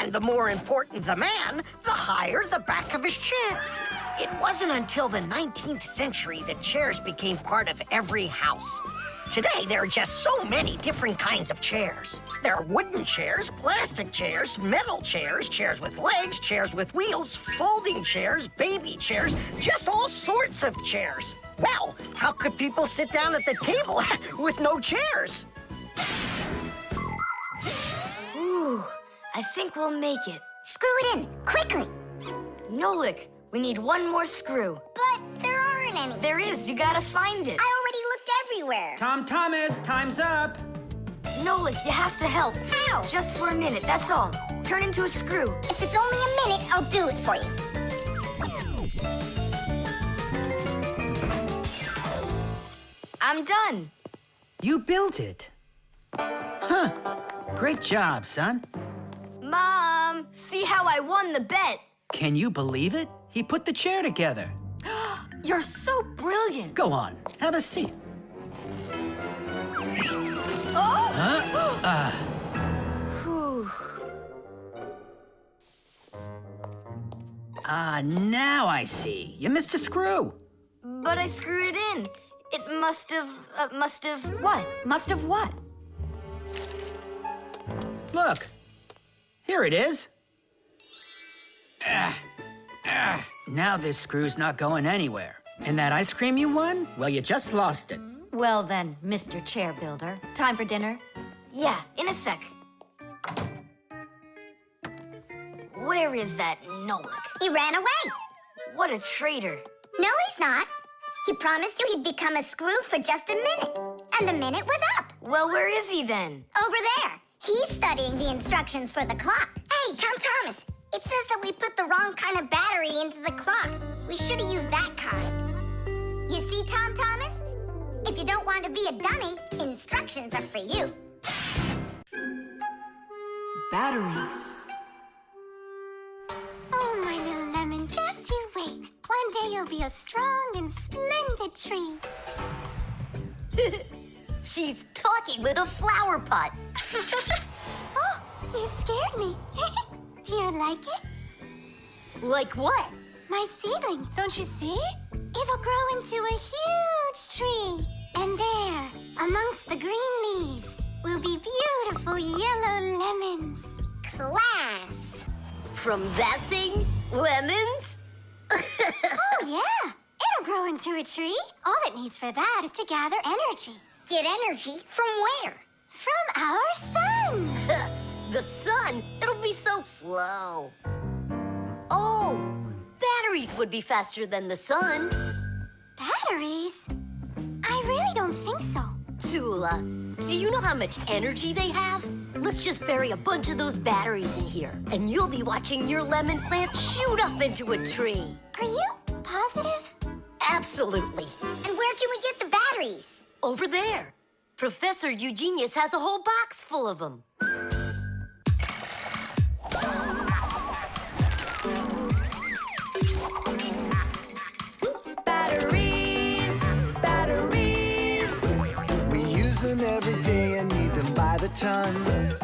And the more important the man, the higher the back of his chair. It wasn't until the 19th century that chairs became part of every house. Today, there are just so many different kinds of chairs. There are wooden chairs, plastic chairs, metal chairs, chairs with legs, chairs with wheels, folding chairs, baby chairs, just all sorts of chairs. Well, how could people sit down at the table with no chairs? Ooh, I think we'll make it. Screw it in, quickly. Nolik, we need one more screw. But there aren't any. There is, you gotta find it. I already looked everywhere. Tom Thomas, time's up. Nolik, you have to help. How? Just for a minute, that's all. Turn into a screw. If it's only a minute, I'll do it for you. I'm done. You built it. Huh. Great job, son. Mom, see how I won the bet? Can you believe it? He put the chair together. You're so brilliant. Go on, have a seat. Oh! Whew. Now I see. You missed a screw. But I screwed it in. It must have what? Must have what? Look. Here it is. Now this screw's not going anywhere. And that ice cream you won? Well, you just lost it. Well then, Mr. Chair Builder, time for dinner? Yeah, in a sec. Where is that Nolik? He ran away. What a traitor. No, he's not. He promised you he'd become a screw for just a minute. And the minute was up. Well, where is he then? Over there. He's studying the instructions for the clock. Hey, Tom Thomas. It says that we put the wrong kind of battery into the clock. We should have used that kind. You see, Tom Thomas? If you don't want to be a dummy, instructions are for you. Batteries. Oh, my little lemon, just you wait. One day you'll be a strong and splendid tree. She's talking with a flower pot. Oh, you scared me. Do you like it? Like what? My seedling, don't you see? It will grow into a huge tree. And there, amongst the green leaves, will be beautiful yellow lemons. Class! From that thing? Lemons? Oh, yeah. It'll grow into a tree. All it needs for that is to gather energy. Get energy from where? From our sun. The sun? It'll be so slow. Oh, batteries would be faster than the sun. Batteries? I really don't think so. Tula, do you know how much energy they have? Let's just bury a bunch of those batteries in here, and you'll be watching your lemon plant shoot up into a tree. Are you positive? Absolutely. And where can we get the batteries? Over there. Professor Eugenius has a whole box full of them. Every day I need them by the ton.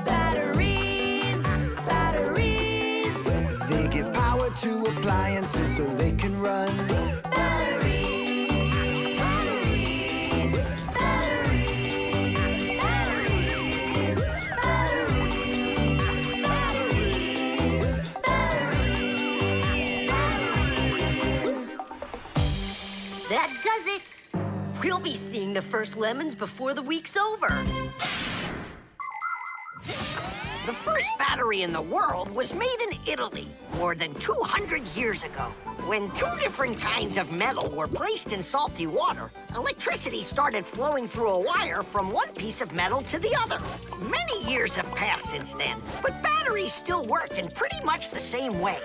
Batteries, batteries. They give power to appliances so they can run. Batteries, batteries, batteries, batteries, batteries, batteries, batteries. That does it. We'll be seeing the first lemons before the week's over. The first battery in the world was made in Italy more than 200 years ago. When two different kinds of metal were placed in salty water, electricity started flowing through a wire from one piece of metal to the other. Many years have passed since then, but batteries still work in pretty much the same way.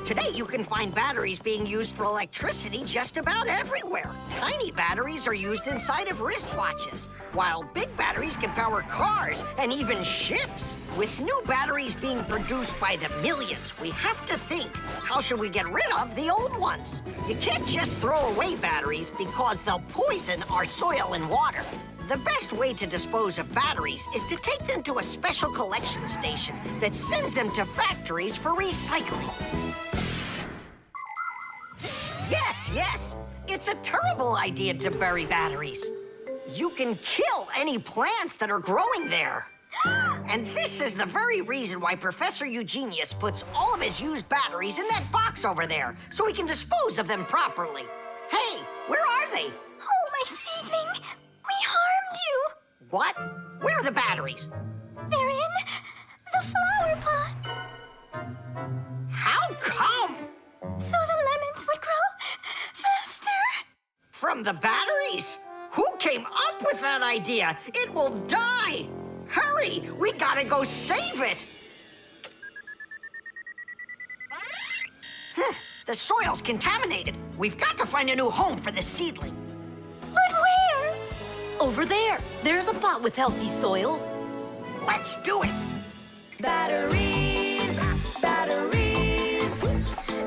Today, you can find batteries being used for electricity just about everywhere. Tiny batteries are used inside of wristwatches, while big batteries can power cars and even ships. With new batteries being produced by the millions, we have to think, how should we get rid of the old ones? You can't just throw away batteries because they'll poison our soil and water. The best way to dispose of batteries is to take them to a special collection station that sends them to factories for recycling. Yes. It's a terrible idea to bury batteries. You can kill any plants that are growing there. And this is the very reason why Professor Eugenius puts all of his used batteries in that box over there, so he can dispose of them properly. Hey, where are they? Oh, my seedling! We harmed you! What? Where are the batteries? They're in the flower pot. How come? So the lemons would grow faster. From the batteries? Who came up with that idea? It will die! Hurry! We gotta go save it! The soil's contaminated. We've got to find a new home for this seedling. But where? Over there. There's a pot with healthy soil. Let's do it! Batteries, batteries.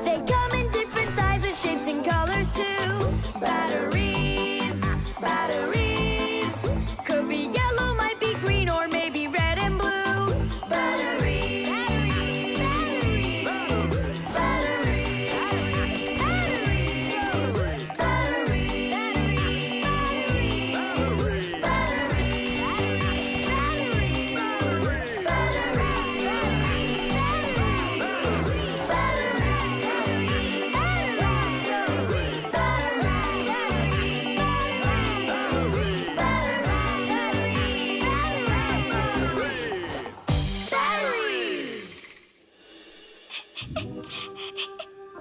They come in different sizes, shapes, and colors too. Batteries, batteries. Could be yellow, might be green, or maybe red and blue. Batteries, batteries, batteries, batteries,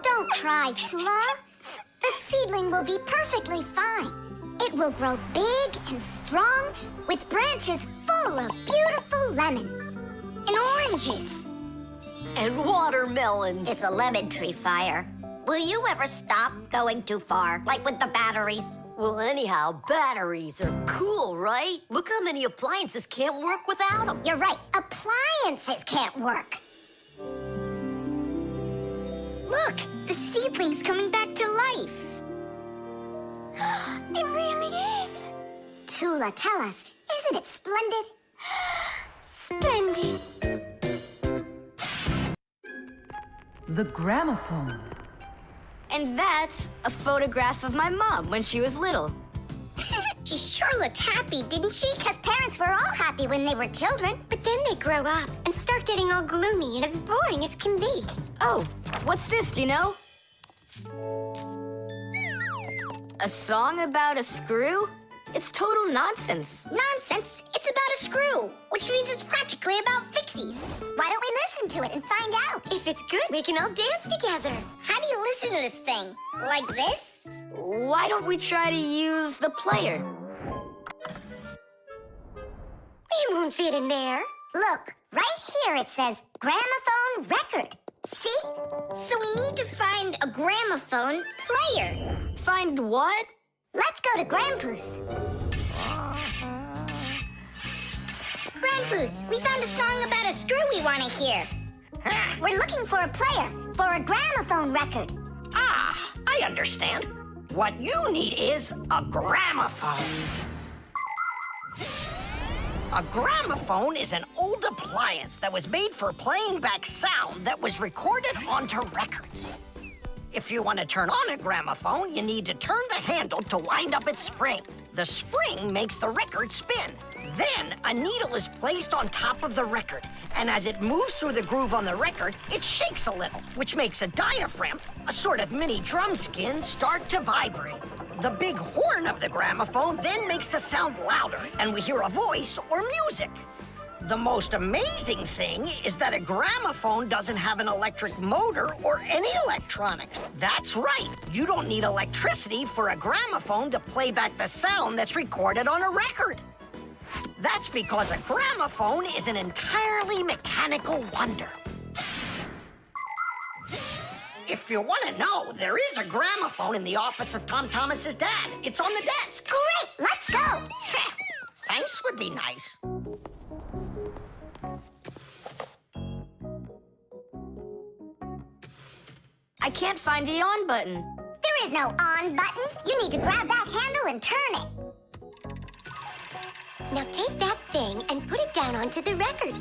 Don't cry, Tula. The seedling will be perfectly fine. It will grow big and strong with branches full of beautiful lemons and oranges. And watermelons. It's a lemon tree fire. Will you ever stop going too far, like with the batteries? Well, anyhow, batteries are cool, right? Look how many appliances can't work without them. You're right. Appliances can't work. Look, the seedling's coming back to life. It really is. Tula, tell us, isn't it splendid? Splendid. The gramophone. And that's a photograph of my mom when she was little. She sure looked happy, didn't she? Because parents were all happy when they were children. But then they grow up and start getting all gloomy and as boring as can be. Oh, what's this, do you know? A song about a screw? It's total nonsense. Nonsense. It's about a screw, which means it's practically about Fixies. Why don't we listen to it and find out? If it's good, we can all dance together. How do you listen to this thing? Like this? Why don't we try to use the player? We won't fit in there. Look, right here it says gramophone record. See? So we need to find a gramophone player. Find what? Let's go to Grandpa's. Grandpa's, we found a song about a screw we want to hear. We're looking for a player for a gramophone record. Ah, I understand. What you need is a gramophone. A gramophone is an old appliance that was made for playing back sound that was recorded onto records. If you want to turn on a gramophone, you need to turn the handle to wind up its spring. The spring makes the record spin. Then, a needle is placed on top of the record, and as it moves through the groove on the record, it shakes a little, which makes a diaphragm, a sort of mini drum skin, start to vibrate. The big horn of the gramophone then makes the sound louder, and we hear a voice or music. The most amazing thing is that a gramophone doesn't have an electric motor or any electronics. That's right. You don't need electricity for a gramophone to play back the sound that's recorded on a record. That's because a gramophone is an entirely mechanical wonder. If you want to know, there is a gramophone in the office of Tom Thomas's dad. It's on the desk. Great, let's go. Thanks would be nice. I can't find the on button. There is no on button. You need to grab that handle and turn it. Now take that thing and put it down onto the record.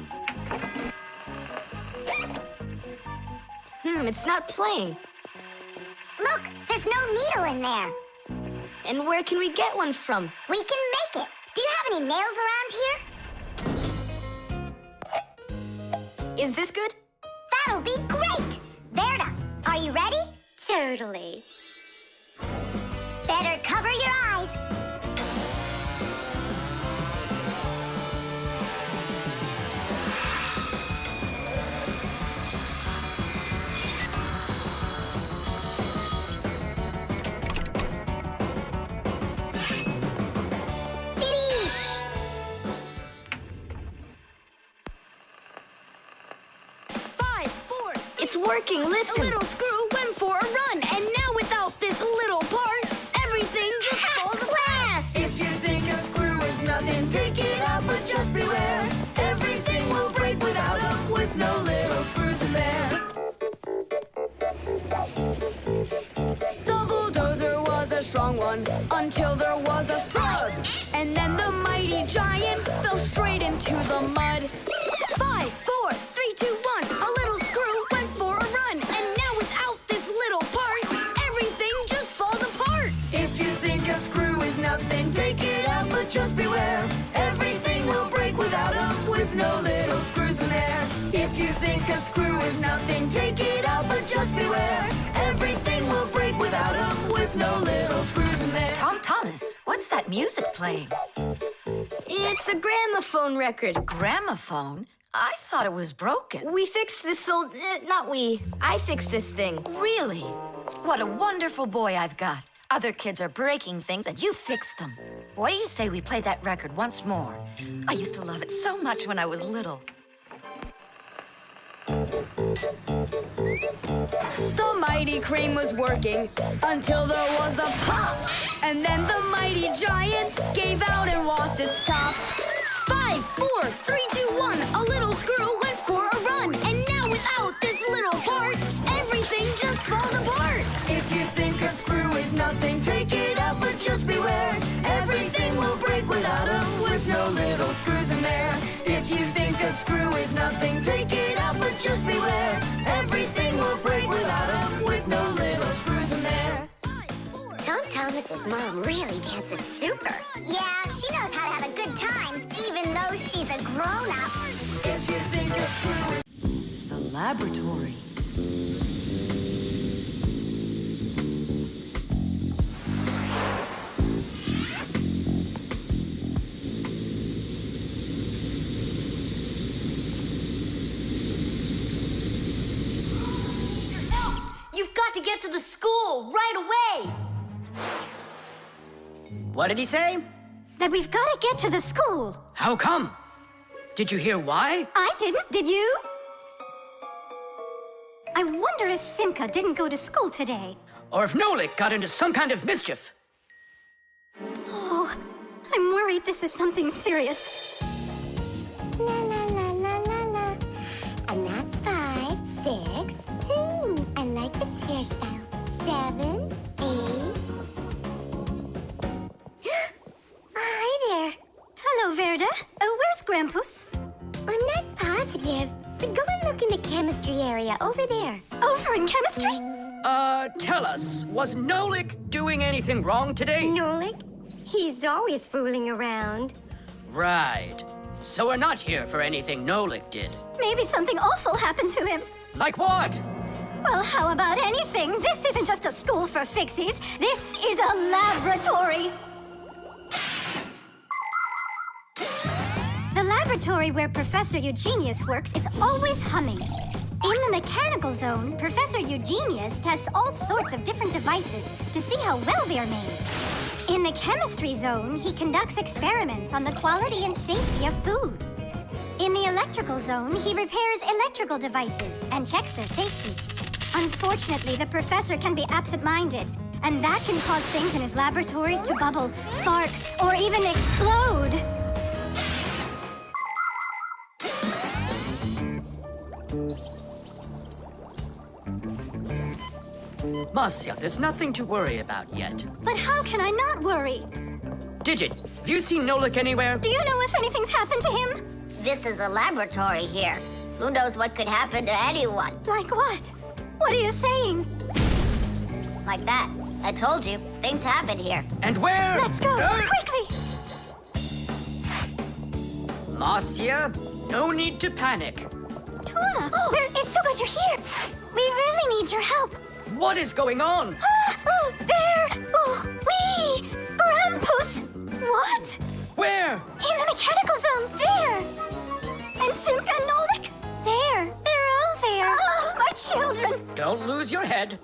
It's not playing. Look, There's no needle in there. And where can we get one from? We can make it. Do you have any nails around here? Is this good? That'll be great! Verda, are you ready? Totally. Better cover your eyes. It's working, listen. A little screw went for a run, and now without this little part, everything just falls apart. If you think a screw is nothing, take it out, but just beware. Everything will break without them, with no little screws in there. The bulldozer was a strong one until there was a thud. And then the mighty giant fell straight into the mud. 5, 4, 3, 2, 1. A little screw went for a run. And now without this little part, everything just falls apart. If you think a screw is nothing, take it out, but just beware. Everything will break without them, with no little screws in there. If you think a screw is nothing, take it out, but just beware. Everything will break without them, with no little screws in there. Tom Thomas, what's that music playing? It's a gramophone record. Gramophone? I thought it was broken. We fixed this old... not we. I fixed this thing. Really? What a wonderful boy I've got. Other kids are breaking things, and you fixed them. What do you say we play that record once more? I used to love it so much when I was little. The mighty crane was working until there was a pop. And then the mighty giant gave out and lost its top. 5, 4, 3, 2, 1. A little screw went for a run. And now without this little part, everything just falls apart. If you think a screw is nothing, take it out, but just beware. Everything will break without them, with no little screws in there. If you think a screw is nothing, take it out, but just beware. Everything will break without them, with no little screws in there. Tom Thomas's mom really dances super. Yeah, she knows how to have a good time, even though she's a grown-up. If you think a screw is... The laboratory. You've got to get to the school right away. What did he say? That we've got to get to the school. How come? Did you hear why? I didn't, did you? I wonder if Simka didn't go to school today. Or if Nolik got into some kind of mischief? Oh, I'm worried this is something serious. La la la la la la. And that's 5, 6. I like this hairstyle. 7, 8. Hi there. Hello, Verda. Where's Grampus? I'm not positive, but go and look in the chemistry area over there. Over in chemistry? Tell us, was Nolik doing anything wrong today? Nolik? He's always fooling around. Right. So we're not here for anything Nolik did. Maybe something awful happened to him. Like what? Well, how about anything? This isn't just a school for Fixies. This is a laboratory. The laboratory where Professor Eugenius works is always humming. In the mechanical zone, Professor Eugenius tests all sorts of different devices to see how well they are made. In the chemistry zone, he conducts experiments on the quality and safety of food. In the electrical zone, he repairs electrical devices and checks their safety. Unfortunately, the professor can be absent-minded, and that can cause things in his laboratory to bubble, spark, or even explode. Marcia, there's nothing to worry about yet. But how can I not worry? Digit, have you seen Nolik anywhere? Do you know if anything's happened to him? This is a laboratory here. Who knows what could happen to anyone? Like what? What are you saying? Like that. I told you, things happen here. And where? Let's go, quickly! Marcia, no need to panic. Tula, it's so good you're here. We really need your help. What is going on? There! We! Grampus! What? Where? In the mechanical zone, there! And Simka and Nolik? There! They're all there! Oh, my children! Don't lose your head.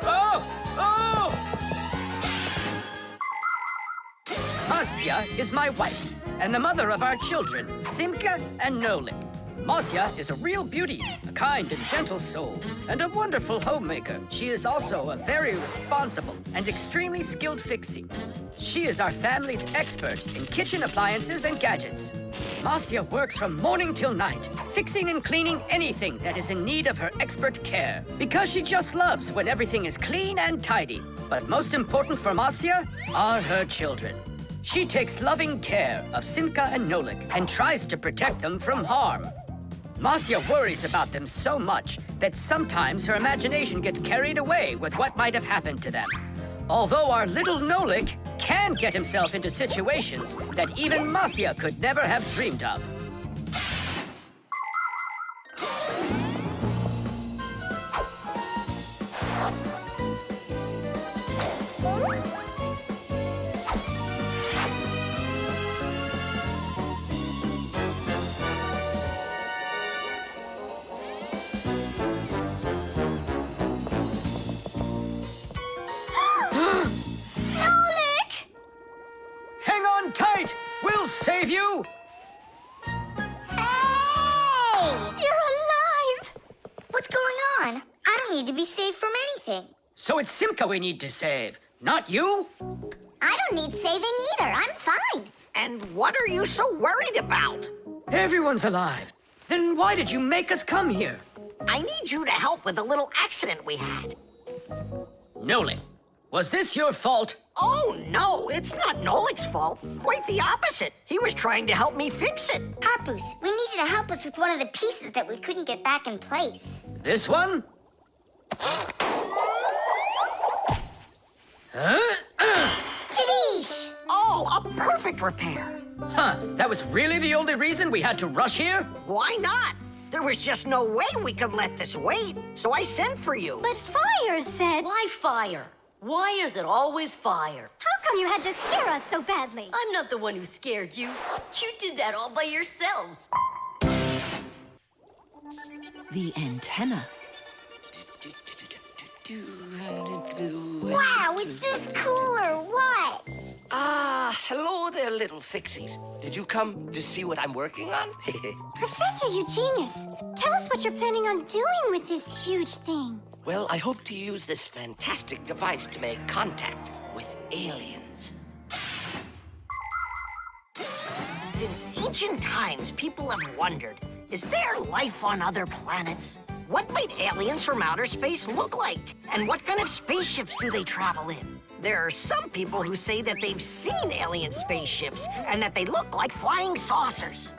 Oh! Oh! Marcia is my wife and the mother of our children, Simka and Nolik. Marcia is a real beauty, a kind and gentle soul, and a wonderful homemaker. She is also a very responsible and extremely skilled Fixie. She is our family's expert in kitchen appliances and gadgets. Marcia works from morning till night, fixing and cleaning anything that is in need of her expert care, because she just loves when everything is clean and tidy. But most important for Marcia are her children. She takes loving care of Simka and Nolik and tries to protect them from harm. Marcia worries about them so much that sometimes her imagination gets carried away with what might have happened to them. Although our little Nolik can get himself into situations that even Marcia could never have dreamed of. Hang on tight! We'll save you! Hey! You're alive! What's going on? I don't need to be saved from anything. So it's Simka we need to save, not you? I don't need saving either. I'm fine. And what are you so worried about? Everyone's alive. Then why did you make us come here? I need you to help with a little accident we had. Nolik, was this your fault? Oh, no, it's not Nolik's fault. Quite the opposite. He was trying to help me fix it. Papoose, we need you to help us with one of the pieces that we couldn't get back in place. This one? Tadish! Oh, a perfect repair. Huh, that was really the only reason we had to rush here? Why not? There was just no way we could let this wait, so I sent for you. But Fire said... Why fire? Why is it always fire? How come you had to scare us so badly? I'm not the one who scared you. You did that all by yourselves. The antenna. Wow, is this cool or what? Ah, hello there, little Fixies. Did you come to see what I'm working on? Professor Eugenius, tell us what you're planning on doing with this huge thing. Well, I hope to use this fantastic device to make contact with aliens. Since ancient times, people have wondered, is there life on other planets? What might aliens from outer space look like? And what kind of spaceships do they travel in? There are some people who say that they've seen alien spaceships and that they look like flying saucers.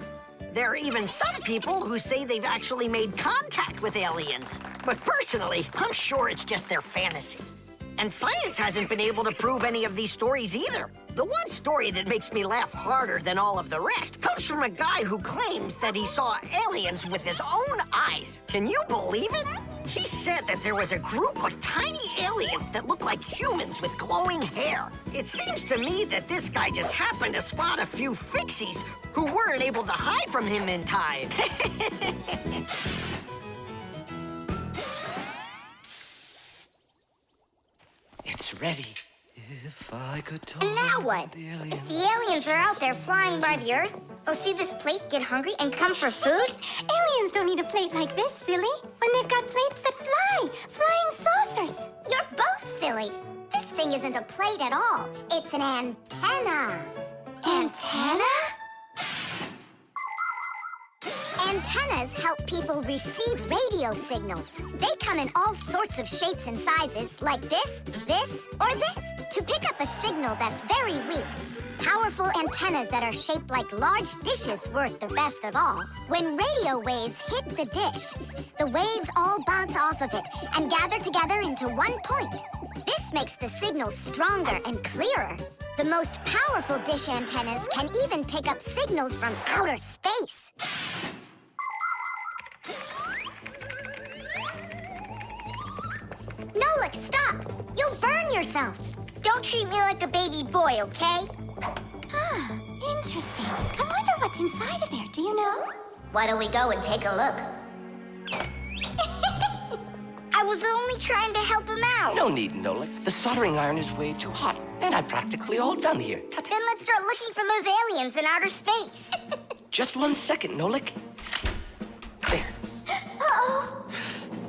There are even some people who say they've actually made contact with aliens. But personally, I'm sure it's just their fantasy. And science hasn't been able to prove any of these stories either. The one story that makes me laugh harder than all of the rest comes from a guy who claims that he saw aliens with his own eyes. Can you believe it? He said that there was a group of tiny aliens that look like humans with glowing hair. It seems to me that this guy just happened to spot a few Fixies who weren't able to hide from him in time. It's ready. If I could talk. And now what? If the aliens are out there flying by the Earth, they'll see this plate, get hungry, and come for food? Aliens don't need a plate like this, silly. When they've got plates that fly, flying saucers. You're both silly. This thing isn't a plate at all. It's an antenna. Antenna? Antennas help people receive radio signals. They come in all sorts of shapes and sizes, like this, or this, to pick up a signal that's very weak. powerful antennas that are shaped like large dishes work the best of all. When radio waves hit the dish, the waves all bounce off of it and gather together into one point. This makes the signal stronger and clearer. The most powerful dish antennas can even pick up signals from outer space. Nolik, stop! You'll burn yourself. Don't treat me like a baby boy, okay? Huh, interesting. I wonder what's inside of there, do you know? Why don't we go and take a look? I was only trying to help him out. No need, Nolik. The soldering iron is way too hot, and I'm practically all done here. Ta-ta. Then let's start looking for those aliens in outer space. Just 1 second, Nolik. There. Uh-oh.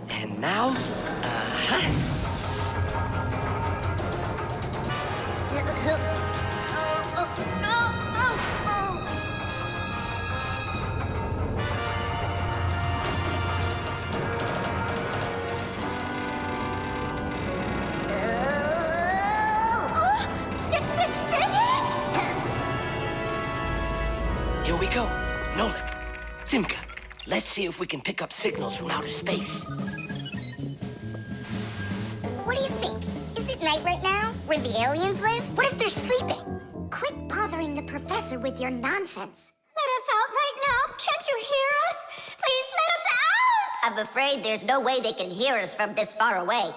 And now, here we go. Nolik, Simka, let's see if we can pick up signals from outer space. What do you think? Is it night right now, where the aliens live? What if they're sleeping? Quit bothering the professor with your nonsense. Let us out right now. Can't you hear us? Please let us out! I'm afraid there's no way they can hear us from this far away.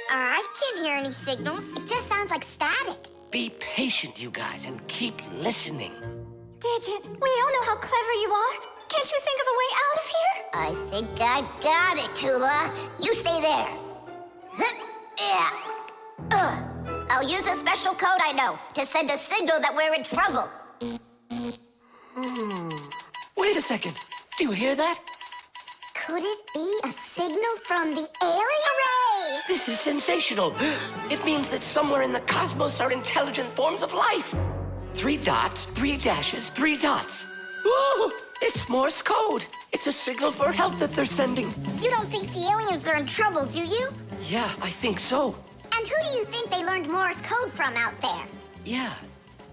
I can't hear any signals. It just sounds like static. Be patient, you guys, and keep listening. Digit, we all know how clever you are. Can't you think of a way out of here? I think I got it, Tula. You stay there. Yeah. I'll use a special code I know to send a signal that we're in trouble. Wait a second. Do you hear that? Could it be a signal from the alien? Hooray! This is sensational. It means that somewhere in the cosmos are intelligent forms of life. 3 dots, 3 dashes, 3 dots. Ooh, it's Morse code. It's a signal for help that they're sending. You don't think the aliens are in trouble, do you? Yeah, I think so. And who do you think they learned Morse code from out there? Yeah,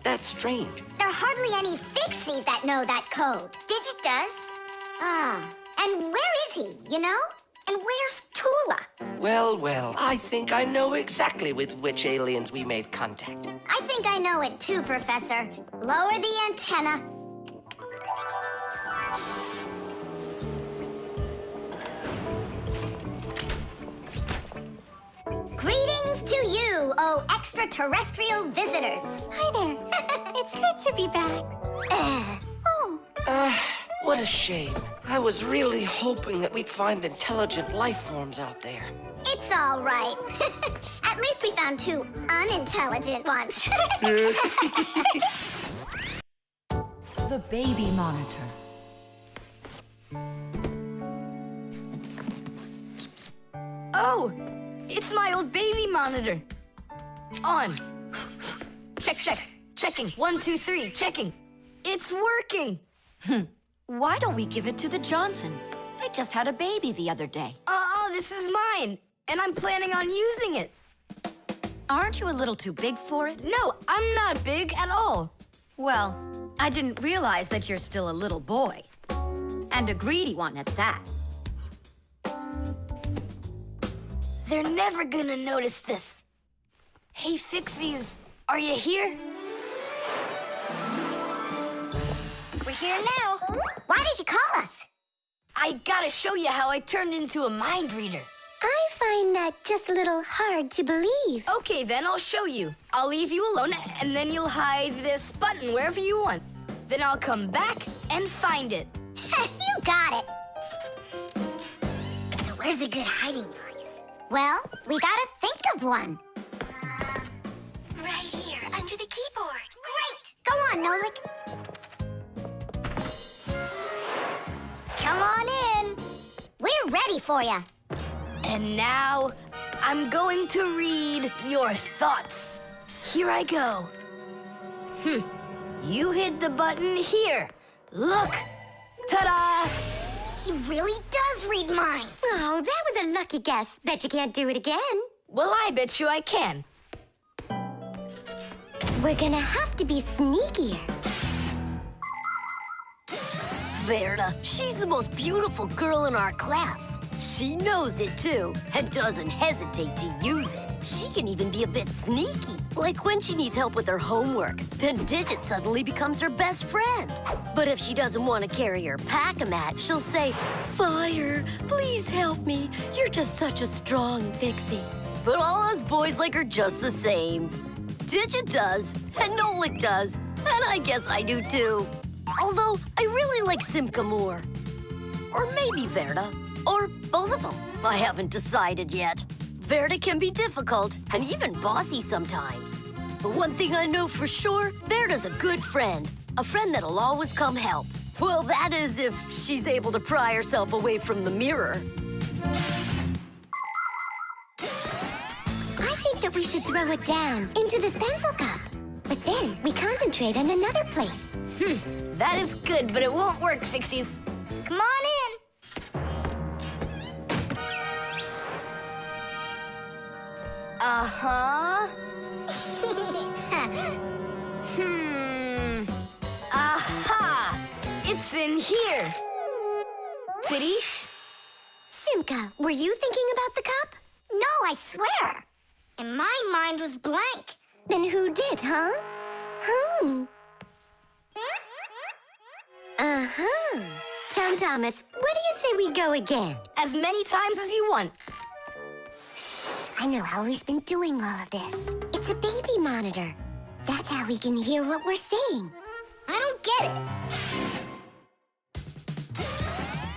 that's strange. There are hardly any Fixies that know that code. Digit does. Ah, and where is he, you know? And where's Tula? Well, I think I know exactly with which aliens we made contact. I think I know it too, Professor. Lower the antenna. Greetings to you, oh extraterrestrial visitors. Hi there. It's good to be back. What a shame. I was really hoping that we'd find intelligent life forms out there. It's all right. At least we found 2 unintelligent ones. The baby monitor. Oh, it's my old baby monitor. On. Check. Checking. 1, 2, 3. Checking. It's working. Why don't we give it to the Johnsons? They just had a baby the other day. This is mine, and I'm planning on using it. Aren't you a little too big for it? No, I'm not big at all. Well, I didn't realize that you're still a little boy. And a greedy one at that. They're never gonna notice this. Hey, Fixies, are you here? We're here now. Why did you call us? I gotta show you how I turned into a mind reader. I find that just a little hard to believe. Okay, then I'll show you. I'll leave you alone, and then you'll hide this button wherever you want. Then I'll come back and find it. You got it. So where's a good hiding place? Well, we gotta think of one. Right here, under the keyboard. Great! Go on, Nolik. Come on in. We're ready for you. And now, I'm going to read your thoughts. Here I go. You hid the button here. Look. Ta-da! He really does read minds. Oh, that was a lucky guess. Bet you can't do it again. Well, I bet you I can. We're gonna have to be sneakier. Verda, she's the most beautiful girl in our class. She knows it too, and doesn't hesitate to use it. She can even be a bit sneaky, like when she needs help with her homework. Then Digit suddenly becomes her best friend. But if she doesn't want to carry her pack-a-mat, she'll say, "Fire, please help me. You're just such a strong Fixie." But all us boys like her just the same. Digit does, and Nolik does, and I guess I do too. Although, I really like Simka more. Or maybe Verda. Or both of them. I haven't decided yet. Verda can be difficult and even bossy sometimes. But one thing I know for sure, Verda's a good friend. A friend that'll always come help. Well, that is if she's able to pry herself away from the mirror. I think that we should throw it down into this pencil cup. But then we concentrate on another place. That is good, but it won't work, Fixies. Come on in. Uh-huh. Aha! It's in here. Tadish? Simka, were you thinking about the cup? No, I swear. And my mind was blank. Then who did, huh? Uh-huh. Tom Thomas, what do you say we go again? As many times as you want. I know how he's been doing all of this. It's a baby monitor. That's how we can hear what we're saying. I don't get it.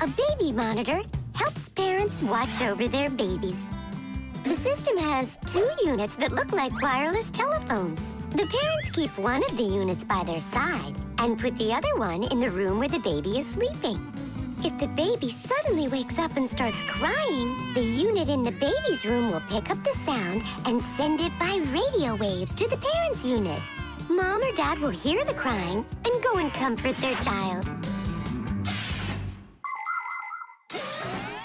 A baby monitor helps parents watch over their babies. The system has 2 units that look like wireless telephones. The parents keep one of the units by their side and put the other one in the room where the baby is sleeping. If the baby suddenly wakes up and starts crying, the unit in the baby's room will pick up the sound and send it by radio waves to the parents' unit. Mom or Dad will hear the crying and go and comfort their child.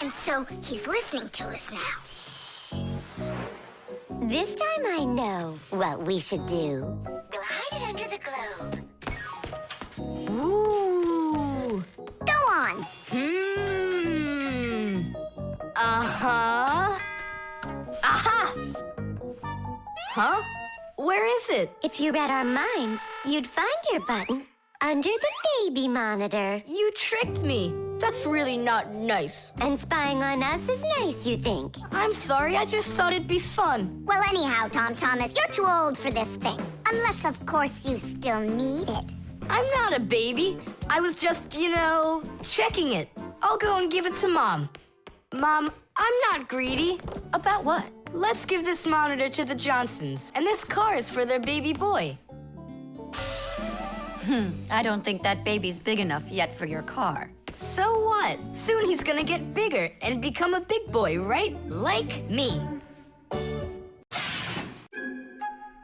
And so he's listening to us now. This time I know what we should do. We'll hide it under the globe. Ooh. Go on. Uh-huh. Aha! Huh? Where is it? If you read our minds, you'd find your button under the baby monitor. You tricked me. That's really not nice. And spying on us is nice, you think? I'm sorry, I just thought it'd be fun. Well, anyhow, Tom Thomas, you're too old for this thing. Unless, of course, you still need it. I'm not a baby. I was just, checking it. I'll go and give it to Mom. Mom, I'm not greedy. About what? Let's give this monitor to the Johnsons, and this car is for their baby boy. I don't think that baby's big enough yet for your car. So what? Soon he's gonna get bigger and become a big boy, right? Like me.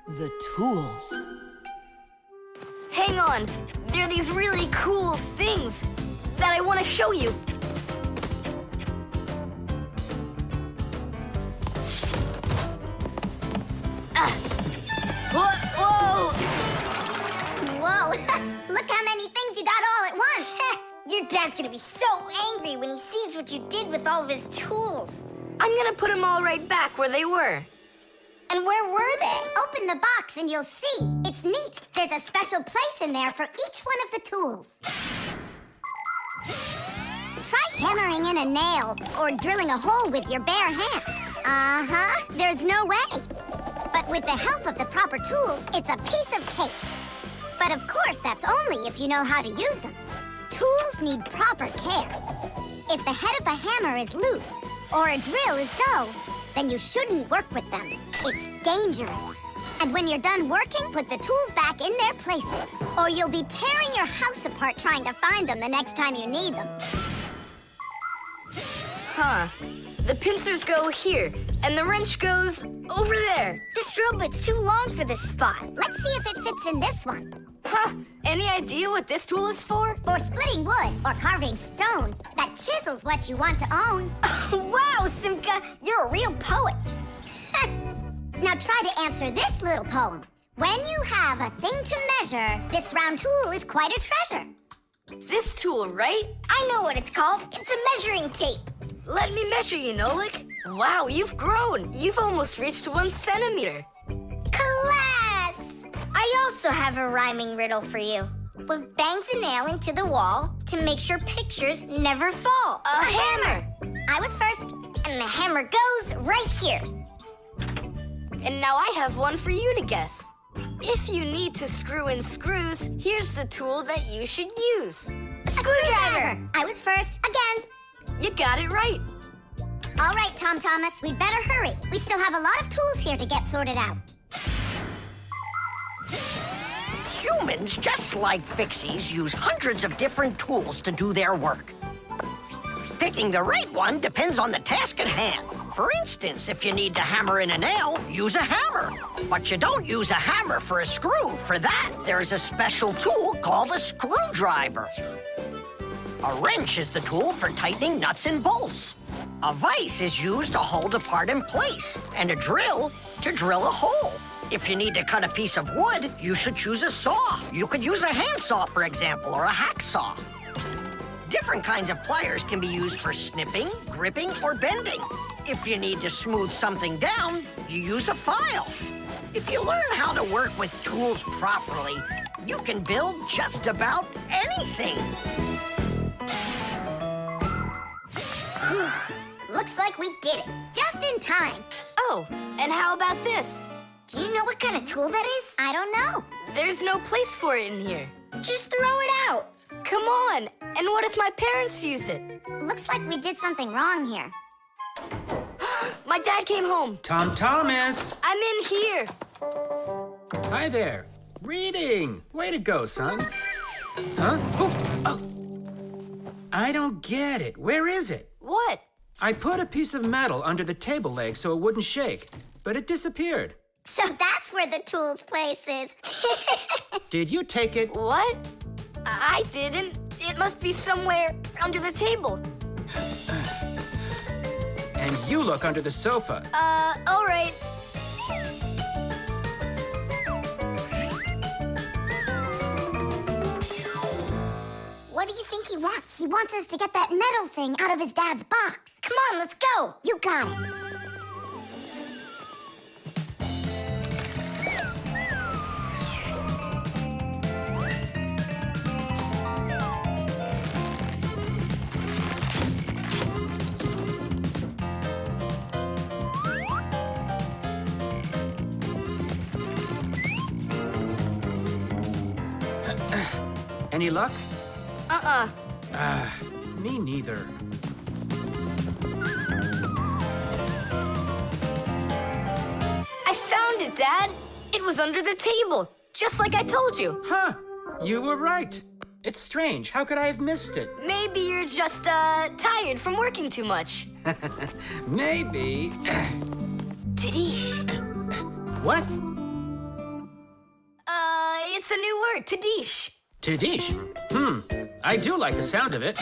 The tools. Hang on. There are these really cool things that I want to show you. Whoa! Whoa, look how many things you got all at once. Your dad's gonna be so angry when he sees what you did with all of his tools. I'm gonna put them all right back where they were. And where were they? Open the box and you'll see. It's neat. There's a special place in there for each one of the tools. Try hammering in a nail or drilling a hole with your bare hands. Uh-huh, there's no way. But with the help of the proper tools, it's a piece of cake. But of course, that's only if you know how to use them. Tools need proper care. If the head of a hammer is loose or a drill is dull, then you shouldn't work with them. It's dangerous. And when you're done working, put the tools back in their places, or you'll be tearing your house apart trying to find them the next time you need them. Huh. The pincers go here, and the wrench goes over there. This drill bit's too long for this spot. Let's see if it fits in this one. Huh. Any idea what this tool is for? For splitting wood or carving stone, that chisel's what you want to own. Wow, Simka, you're a real poet. Now try to answer this little poem. When you have a thing to measure, this round tool is quite a treasure. This tool, right? I know what it's called. It's a measuring tape. Let me measure you, Nolik. Wow, you've grown. You've almost reached 1 centimeter. Class! I also have a rhyming riddle for you. What bangs a nail into the wall to make sure pictures never fall? A hammer! I was first, and the hammer goes right here. And now I have one for you to guess. If you need to screw in screws, here's the tool that you should use. A screwdriver! I was first, again. You got it right. All right, Tom Thomas, we'd better hurry. We still have a lot of tools here to get sorted out. Humans, just like Fixies, use hundreds of different tools to do their work. Picking the right one depends on the task at hand. For instance, if you need to hammer in a nail, use a hammer. But you don't use a hammer for a screw. For that, there's a special tool called a screwdriver. A wrench is the tool for tightening nuts and bolts. A vise is used to hold a part in place, and a drill to drill a hole. If you need to cut a piece of wood, you should choose a saw. You could use a handsaw, for example, or a hacksaw. Different kinds of pliers can be used for snipping, gripping, or bending. If you need to smooth something down, you use a file. If you learn how to work with tools properly, you can build just about anything. Looks like we did it, just in time. Oh, and how about this? Do you know what kind of tool that is? I don't know. There's no place for it in here. Just throw it out. Come on. And what if my parents use it? Looks like we did something wrong here. My dad came home. Tom Thomas! I'm in here. Hi there. Reading. Way to go, son. Huh? Oh! I don't get it. Where is it? What? I put a piece of metal under the table leg so it wouldn't shake, but it disappeared. So that's where the tool's place is. Did you take it? What? I didn't. It must be somewhere under the table. And you look under the sofa. All right. What do you think he wants? He wants us to get that metal thing out of his dad's box. Come on, let's go. You got it. Any luck? Uh-uh. Me neither. I found it, Dad. It was under the table, just like I told you. Huh. You were right. It's strange. How could I have missed it? Maybe you're just, tired from working too much. Maybe. Tadish. What? It's a new word, Tadish. Tadish. I do like the sound of it.